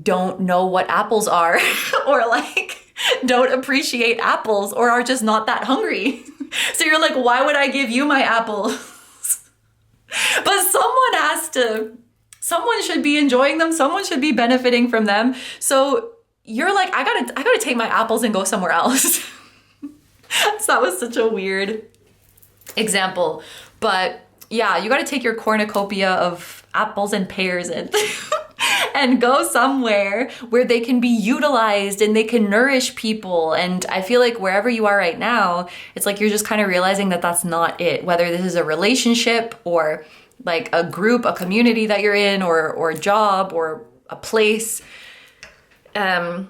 don't know what apples are or like don't appreciate apples or are just not that hungry. So you're like, why would I give you my apples? But someone should be enjoying them. Someone should be benefiting from them. So you're like, I gotta take my apples and go somewhere else. So that was such a weird example. But yeah, you gotta take your cornucopia of apples and pears and and go somewhere where they can be utilized and they can nourish people. And I feel like wherever you are right now, it's like you're just kind of realizing that that's not it. Whether this is a relationship or like a group, a community that you're in, or a job or a place. I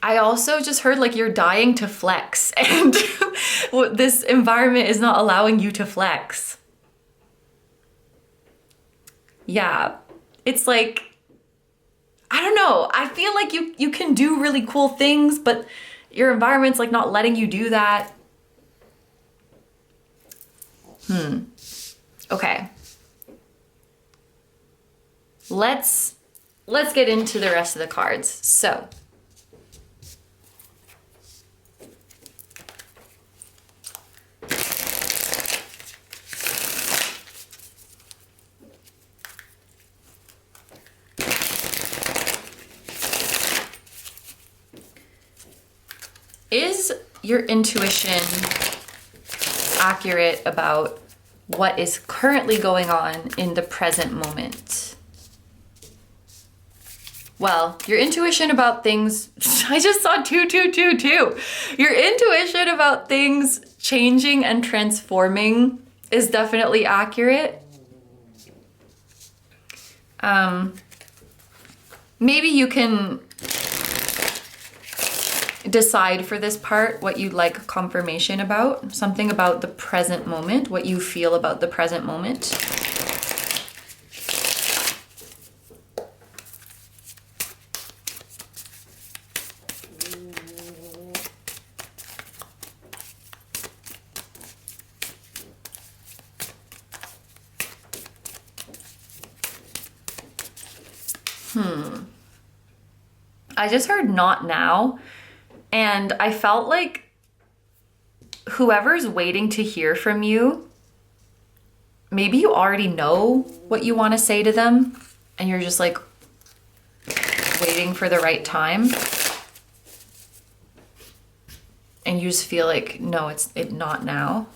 also just heard like you're dying to flex, and this environment is not allowing you to flex. Yeah, it's like, I don't know. I feel like you can do really cool things, but your environment's like not letting you do that. Okay. Let's get into the rest of the cards. So, is your intuition accurate about what is currently going on in the present moment? Well, your intuition about things, I just saw 2222. Your intuition about things changing and transforming is definitely accurate. Maybe you can decide for this part what you'd like confirmation about, something about the present moment, what you feel about the present moment. I just heard not now. And I felt like whoever's waiting to hear from you, maybe you already know what you want to say to them and you're just like waiting for the right time. And you just feel like, no, it's not now.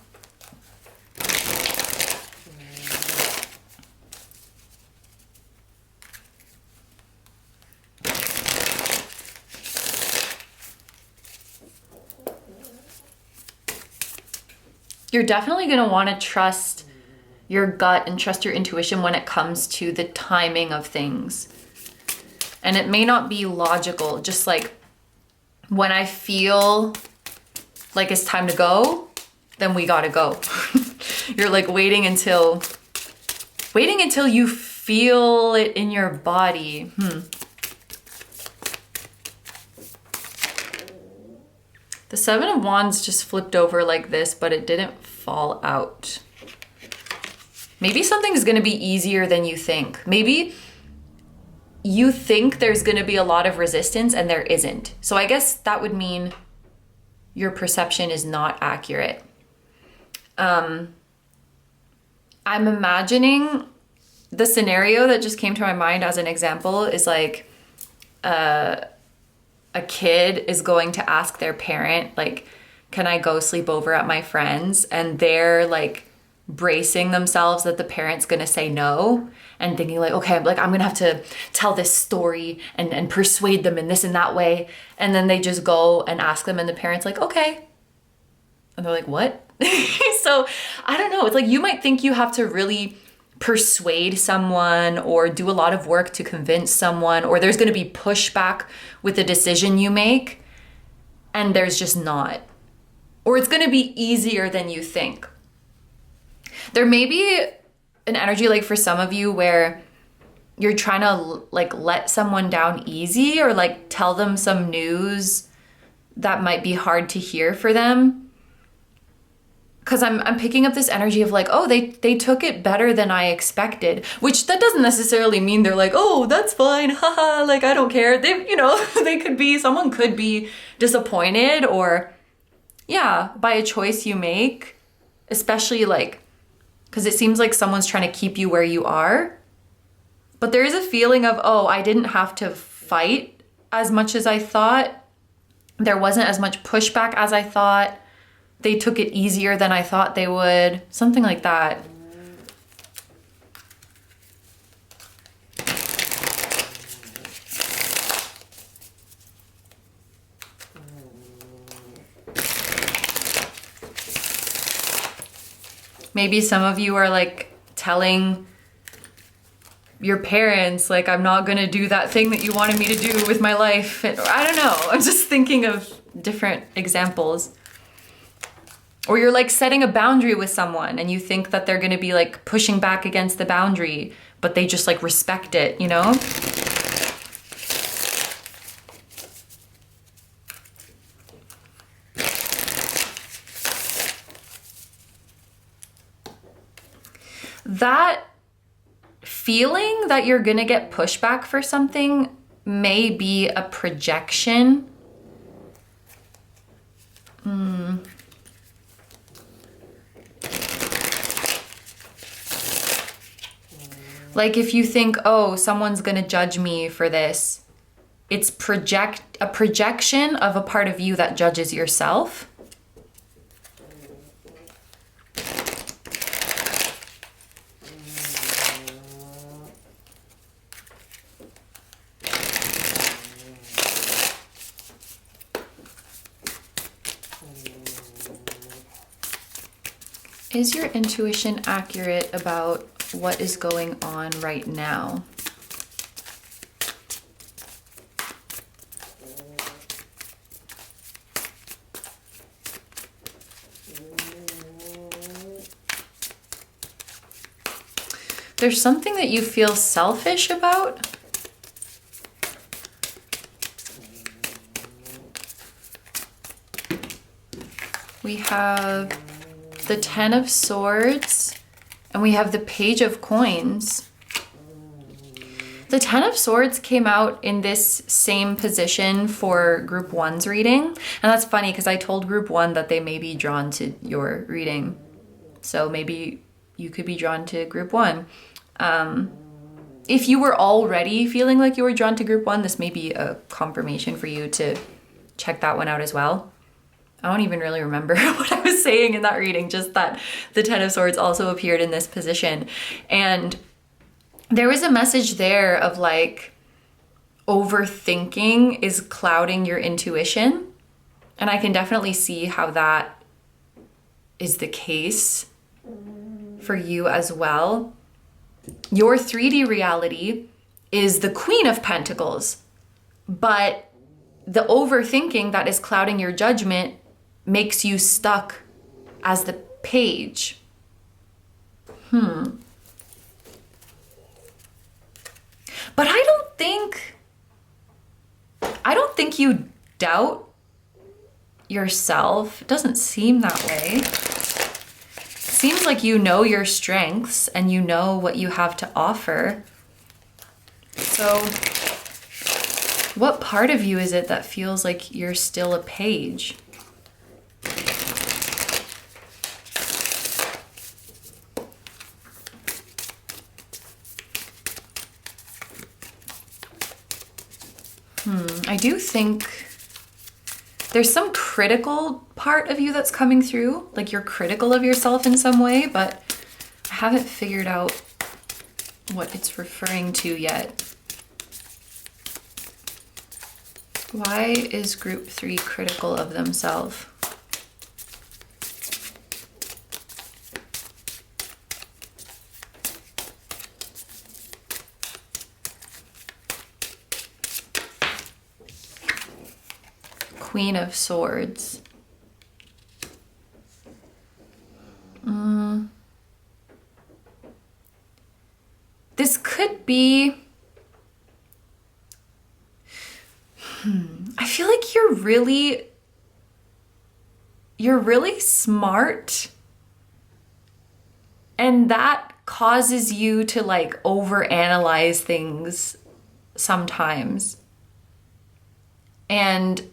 You're definitely going to want to trust your gut and trust your intuition when it comes to the timing of things. And it may not be logical, just like when I feel like it's time to go, then we gotta go. You're like waiting until you feel it in your body. The Seven of Wands just flipped over like this, but it didn't fall out. Maybe something's gonna be easier than you think. Maybe you think there's gonna be a lot of resistance and there isn't. So I guess that would mean your perception is not accurate. I'm imagining the scenario that just came to my mind as an example is like a kid is going to ask their parent, like, can I go sleep over at my friend's? And they're like bracing themselves that the parent's gonna say no and thinking like, okay, I'm gonna have to tell this story and persuade them in this and that way. And then they just go and ask them and the parent's like, okay. And they're like, what? So I don't know. It's like you might think you have to really persuade someone or do a lot of work to convince someone, or there's gonna be pushback with the decision you make, and there's just not. Or it's gonna be easier than you think. There may be an energy like for some of you where you're trying to like let someone down easy or like tell them some news that might be hard to hear for them. Cause I'm picking up this energy of like, oh, they took it better than I expected, which that doesn't necessarily mean they're like, oh, that's fine, haha, like I don't care. Someone could be disappointed or yeah, by a choice you make, especially like, cause it seems like someone's trying to keep you where you are. But there is a feeling of, oh, I didn't have to fight as much as I thought. There wasn't as much pushback as I thought. They took it easier than I thought they would. Something like that. Maybe some of you are like telling your parents, like, I'm not gonna do that thing that you wanted me to do with my life. I don't know. I'm just thinking of different examples. Or you're like setting a boundary with someone and you think that they're gonna be like pushing back against the boundary, but they just like respect it, you know? That feeling that you're gonna get pushback for something may be a projection. Like if you think, oh, someone's gonna judge me for this, it's a projection of a part of you that judges yourself. Is your intuition accurate about what is going on right now? There's something that you feel selfish about? We have the Ten of Swords, and we have the Page of Coins. The Ten of Swords came out in this same position for Group 1's reading. And that's funny because I told Group 1 that they may be drawn to your reading. So maybe you could be drawn to Group 1. If you were already feeling like you were drawn to Group 1, this may be a confirmation for you to check that one out as well. I don't even really remember what I was saying in that reading, just that the Ten of Swords also appeared in this position. And there was a message there of like, overthinking is clouding your intuition. And I can definitely see how that is the case for you as well. Your 3D reality is the Queen of Pentacles, but the overthinking that is clouding your judgment makes you stuck as the Page. But I don't think you doubt yourself. It doesn't seem that way. It seems like you know your strengths and you know what you have to offer. So what part of you is it that feels like you're still a Page? I do think there's some critical part of you that's coming through, like you're critical of yourself in some way, but I haven't figured out what it's referring to yet. Why is Group 3 critical of themselves? Queen of Swords. This could be... I feel like you're really smart, and that causes you to like overanalyze things sometimes. And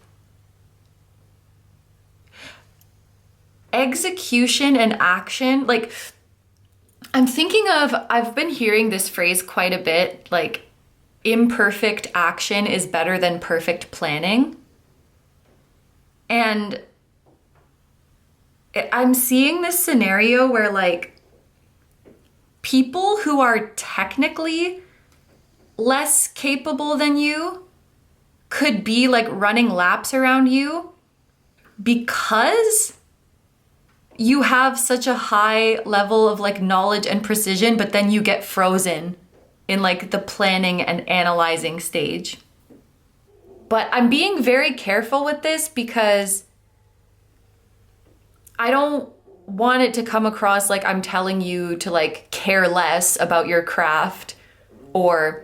execution and action, like I'm thinking of, I've been hearing this phrase quite a bit, like imperfect action is better than perfect planning. And I'm seeing this scenario where like people who are technically less capable than you could be like running laps around you because you have such a high level of like knowledge and precision, but then you get frozen in like the planning and analyzing stage. But I'm being very careful with this because I don't want it to come across like I'm telling you to like care less about your craft or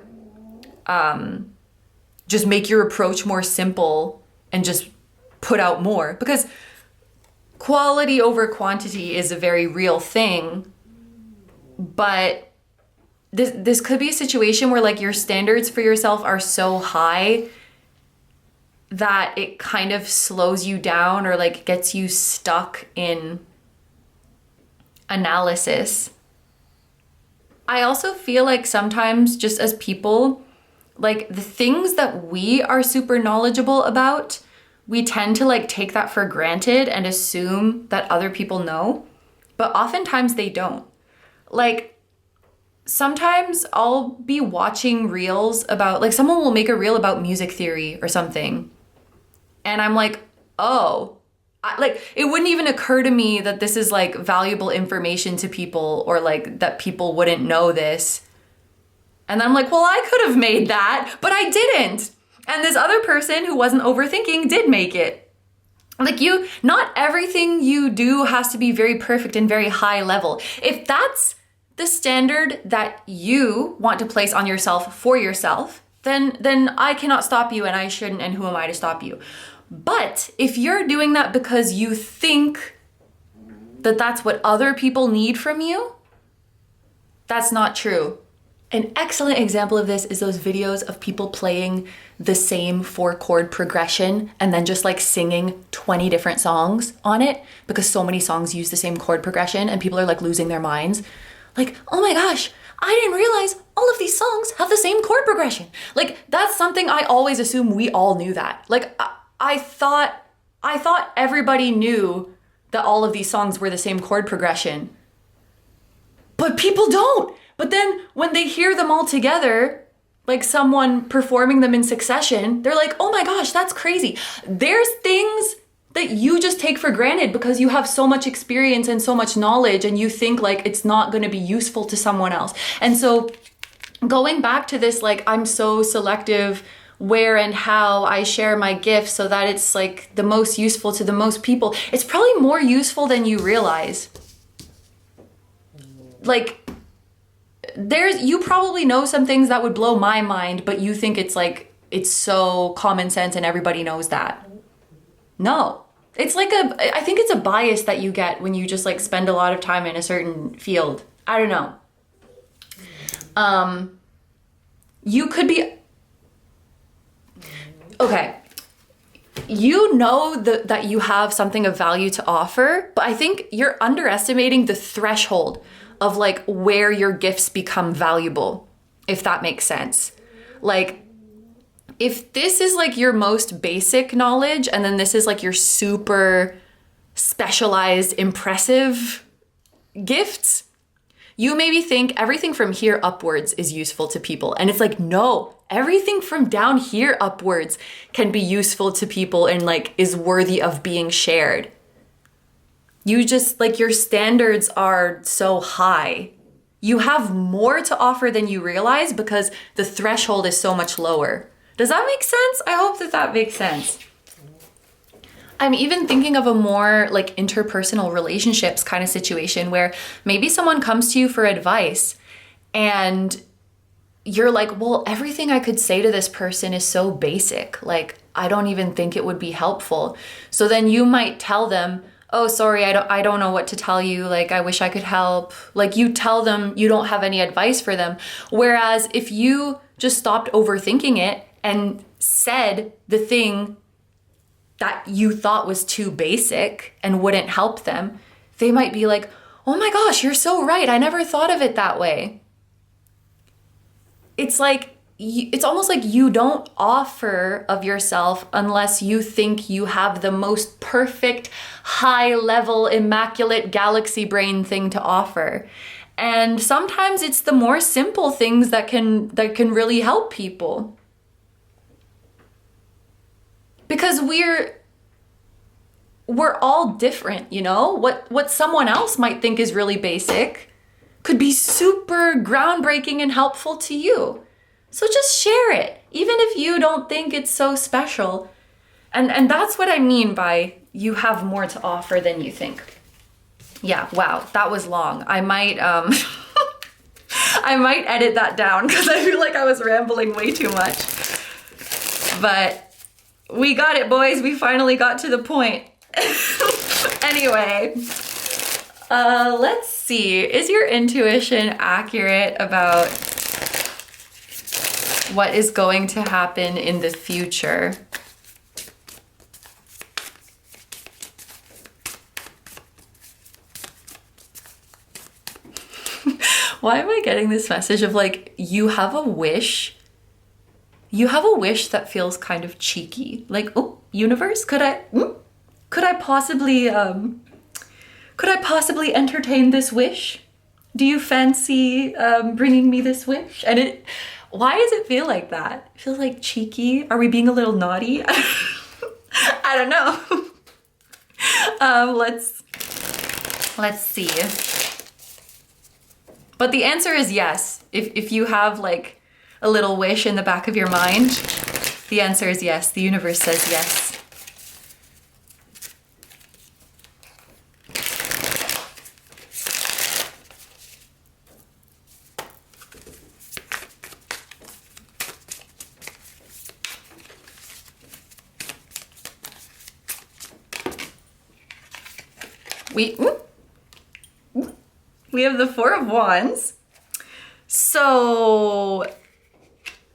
just make your approach more simple and just put out more, because quality over quantity is a very real thing. But this could be a situation where like your standards for yourself are so high that it kind of slows you down or like gets you stuck in analysis. I also feel like sometimes just as people, like the things that we are super knowledgeable about, we tend to like take that for granted and assume that other people know, but oftentimes they don't. Like sometimes I'll be watching reels about, like someone will make a reel about music theory or something. And I'm like, oh, like it wouldn't even occur to me that this is like valuable information to people or like that people wouldn't know this. And I'm like, well, I could have made that, but I didn't. And this other person who wasn't overthinking did make it. Like not everything you do has to be very perfect and very high level. If that's the standard that you want to place on yourself for yourself, then I cannot stop you and I shouldn't, and who am I to stop you? But if you're doing that because you think that that's what other people need from you, that's not true. An excellent example of this is those videos of people playing the same 4-chord progression and then just like singing 20 different songs on it because so many songs use the same chord progression and people are like losing their minds. Like, oh my gosh, I didn't realize all of these songs have the same chord progression. Like, that's something I always assume we all knew that. Like, I thought everybody knew that all of these songs were the same chord progression. But people don't. But then when they hear them all together, like someone performing them in succession, they're like, oh my gosh, that's crazy. There's things that you just take for granted because you have so much experience and so much knowledge and you think like it's not going to be useful to someone else. And so going back to this, like, I'm so selective where and how I share my gifts so that it's like the most useful to the most people. It's probably more useful than you realize. Like, you probably know some things that would blow my mind, but you think it's like, it's so common sense and everybody knows that. No, it's like I think it's a bias that you get when you just like spend a lot of time in a certain field. I don't know. You could be, okay. You know that you have something of value to offer, but I think you're underestimating the threshold of like where your gifts become valuable, if that makes sense. Like, if this is like your most basic knowledge and then this is like your super specialized, impressive gifts, you maybe think everything from here upwards is useful to people. And it's like, no, everything from down here upwards can be useful to people and like is worthy of being shared. You just, like, your standards are so high. You have more to offer than you realize because the threshold is so much lower. Does that make sense? I hope that makes sense. I'm even thinking of a more like interpersonal relationships kind of situation where maybe someone comes to you for advice and you're like, well, everything I could say to this person is so basic. Like, I don't even think it would be helpful. So then you might tell them, oh, sorry, I don't know what to tell you. Like, I wish I could help. Like, you tell them you don't have any advice for them. Whereas if you just stopped overthinking it and said the thing that you thought was too basic and wouldn't help them, they might be like, oh my gosh, you're so right. I never thought of it that way. It's like, it's almost like you don't offer of yourself unless you think you have the most perfect, high level, immaculate galaxy brain thing to offer. And sometimes it's the more simple things that can really help people. Because we're all different, you know? What someone else might think is really basic could be super groundbreaking and helpful to you. So just share it, even if you don't think it's so special. And that's what I mean by you have more to offer than you think. Yeah, wow, that was long. I might I might edit that down because I feel like I was rambling way too much. But we got it, boys. We finally got to the point. Anyway, let's see. Is your intuition accurate about what is going to happen in the future? Why am I getting this message of like, you have a wish? You have a wish that feels kind of cheeky. Like, oh, universe, could I possibly entertain this wish? Do you fancy bringing me this wish? And why does it feel like that? It feels like cheeky. Are we being a little naughty? I don't know. Let's see. But the answer is yes. If you have like a little wish in the back of your mind, the answer is yes. The universe says yes. We have the Four of Wands. So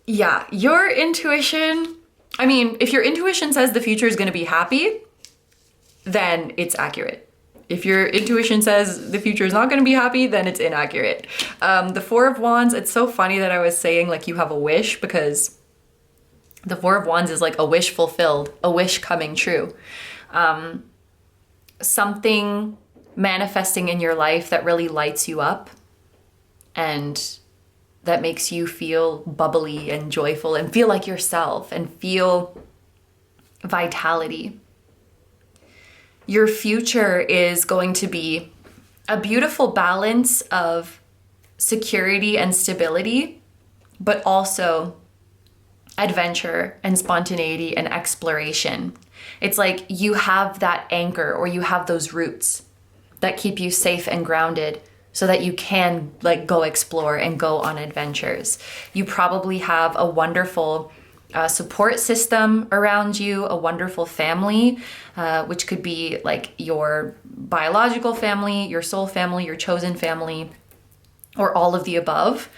yeah, your intuition, I mean, if your intuition says the future is going to be happy, then it's accurate. If your intuition says the future is not going to be happy, then it's inaccurate. The Four of Wands, it's so funny that I was saying like you have a wish, because the Four of Wands is like a wish fulfilled, a wish coming true. Something manifesting in your life that really lights you up and that makes you feel bubbly and joyful and feel like yourself and feel vitality. Your future is going to be a beautiful balance of security and stability, but also adventure and spontaneity and exploration. It's like you have that anchor, or you have those roots that keep you safe and grounded so that you can like go explore and go on adventures. You probably have a wonderful support system around you, a wonderful family, which could be like your biological family, your soul family, your chosen family, or all of the above.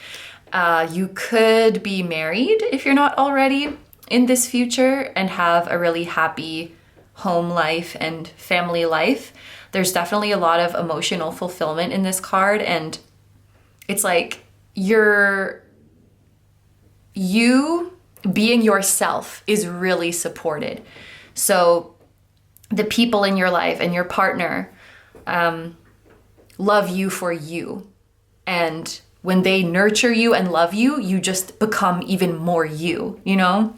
You could be married if you're not already in this future and have a really happy home life and family life. There's definitely a lot of emotional fulfillment in this card, and it's like you being yourself is really supported. So the people in your life and your partner love you for you. And when they nurture you and love you, you just become even more you, you know?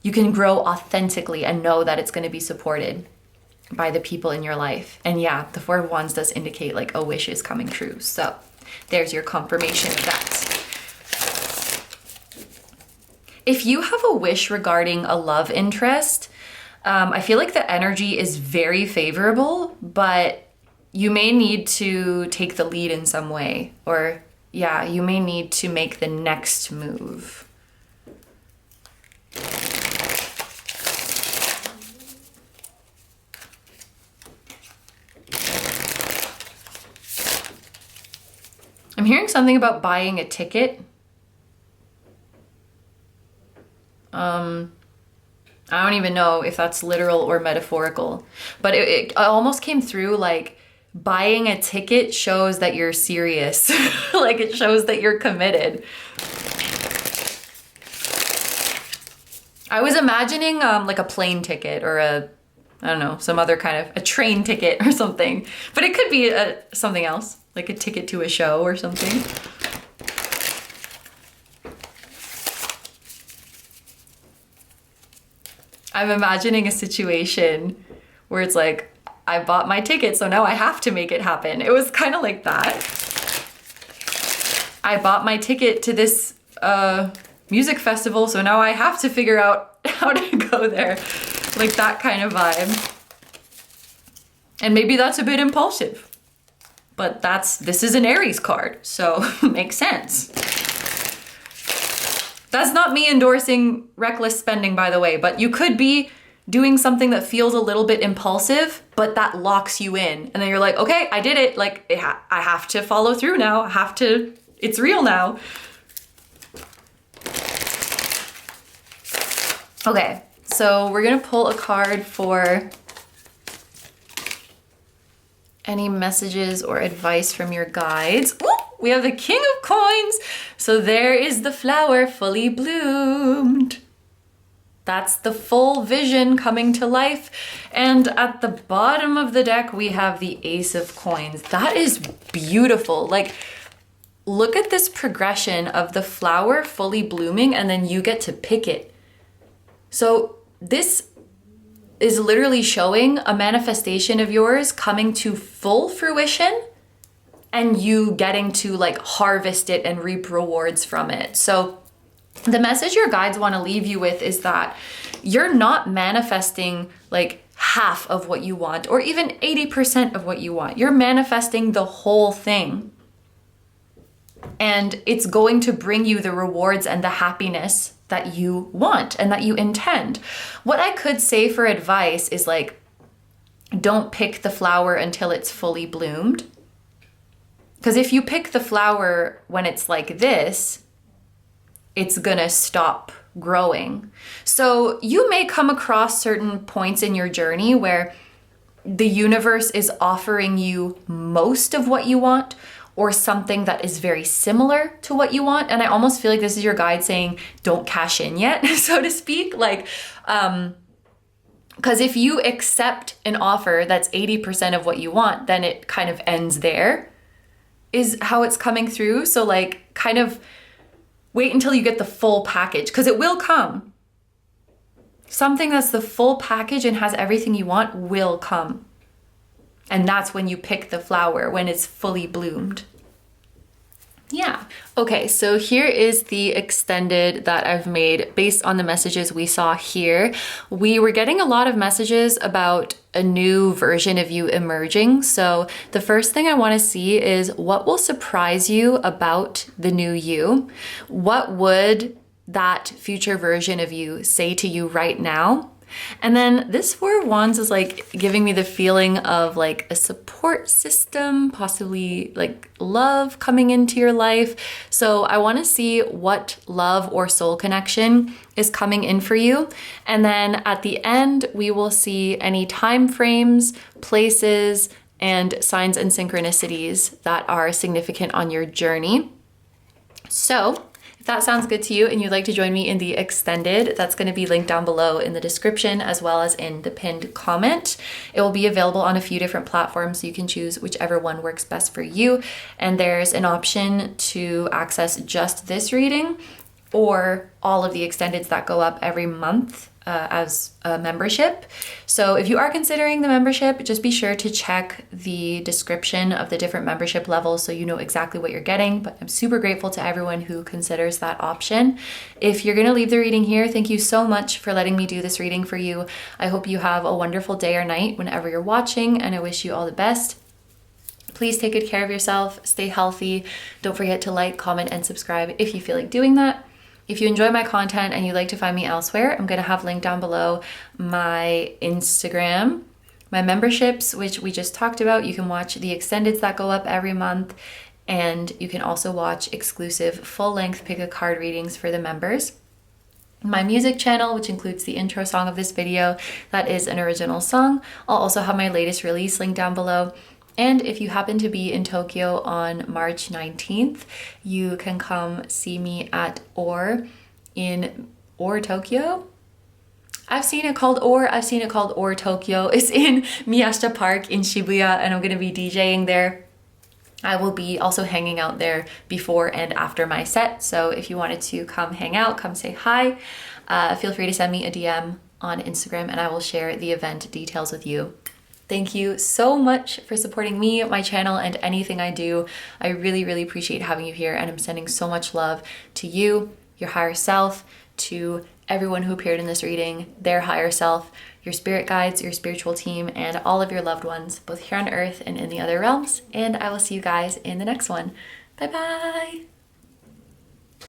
You can grow authentically and know that it's going to be supported by the people in your life. And yeah, the Four of Wands does indicate like a wish is coming true. So there's your confirmation of that. If you have a wish regarding a love interest, I feel like the energy is very favorable, but you may need to take the lead in some way, or yeah, you may need to make the next move. I'm hearing something about buying a ticket. I don't even know if that's literal or metaphorical, but it almost came through like buying a ticket shows that you're serious. Like it shows that you're committed. I was imagining like a plane ticket or I don't know, some other kind of a train ticket or something, but it could be something else, like a ticket to a show or something. I'm imagining a situation where it's like, I bought my ticket, so now I have to make it happen. It was kind of like that. I bought my ticket to this music festival, so now I have to figure out how to go there. Like that kind of vibe. And maybe that's a bit impulsive, but this is an Aries card, so makes sense. That's not me endorsing reckless spending, by the way, but you could be doing something that feels a little bit impulsive, but that locks you in. And then you're like, okay, I did it. Like, I have to follow through now. It's real now. Okay, so we're gonna pull a card for any messages or advice from your guides. Ooh, we have the King of Coins. So there is the flower fully bloomed. That's the full vision coming to life. And at the bottom of the deck, we have the Ace of Coins. That is beautiful. Like, look at this progression of the flower fully blooming and then you get to pick it. So this is literally showing a manifestation of yours coming to full fruition and you getting to like harvest it and reap rewards from it. So the message your guides want to leave you with is that you're not manifesting like half of what you want or even 80% of what you want. You're manifesting the whole thing. And it's going to bring you the rewards and the happiness that you want and that you intend. What I could say for advice is like, don't pick the flower until it's fully bloomed. Because if you pick the flower when it's like this, it's gonna stop growing. So you may come across certain points in your journey where the universe is offering you most of what you want, or something that is very similar to what you want. And I almost feel like this is your guide saying, don't cash in yet, so to speak. Like, because if you accept an offer that's 80% of what you want, then it kind of ends there, is how it's coming through. So like, kind of wait until you get the full package, because it will come. Something that's the full package and has everything you want will come. And that's when you pick the flower, when it's fully bloomed. Yeah. Okay, so here is the extended that I've made based on the messages we saw here. We were getting a lot of messages about a new version of you emerging. So the first thing I want to see is what will surprise you about the new you? What would that future version of you say to you right now? And then this Four of Wands is like giving me the feeling of like a support system, possibly like love coming into your life. So I want to see what love or soul connection is coming in for you. And then at the end, we will see any time frames, places, and signs and synchronicities that are significant on your journey. So if that sounds good to you and you'd like to join me in the extended, that's going to be linked down below in the description as well as in the pinned comment. It will be available on a few different platforms, so you can choose whichever one works best for you. And there's an option to access just this reading or all of the extendeds that go up every month as a membership. So if you are considering the membership, just be sure to check the description of the different membership levels so you know exactly what you're getting. But I'm super grateful to everyone who considers that option. If you're gonna leave the reading here, thank you so much for letting me do this reading for you. I hope you have a wonderful day or night whenever you're watching, and I wish you all the best. Please take good care of yourself, stay healthy. Don't forget to like, comment, and subscribe if you feel like doing that. If you enjoy my content and you'd like to find me elsewhere, I'm going to have linked down below my Instagram, my memberships, which we just talked about. You can watch the extendeds that go up every month, and you can also watch exclusive full-length pick a card readings for the members. My music channel, which includes the intro song of this video, that is an original song. I'll also have my latest release linked down below. And if you happen to be in Tokyo on March 19th, you can come see me at OR in OR Tokyo. I've seen it called OR Tokyo. It's in Miyashita Park in Shibuya, and I'm gonna be DJing there. I will be also hanging out there before and after my set. So if you wanted to come hang out, come say hi, feel free to send me a DM on Instagram and I will share the event details with you. Thank you so much for supporting me, my channel, and anything I do. I really, really appreciate having you here, and I'm sending so much love to you, your higher self, to everyone who appeared in this reading, their higher self, your spirit guides, your spiritual team, and all of your loved ones, both here on earth and in the other realms. And I will see you guys in the next one. Bye-bye.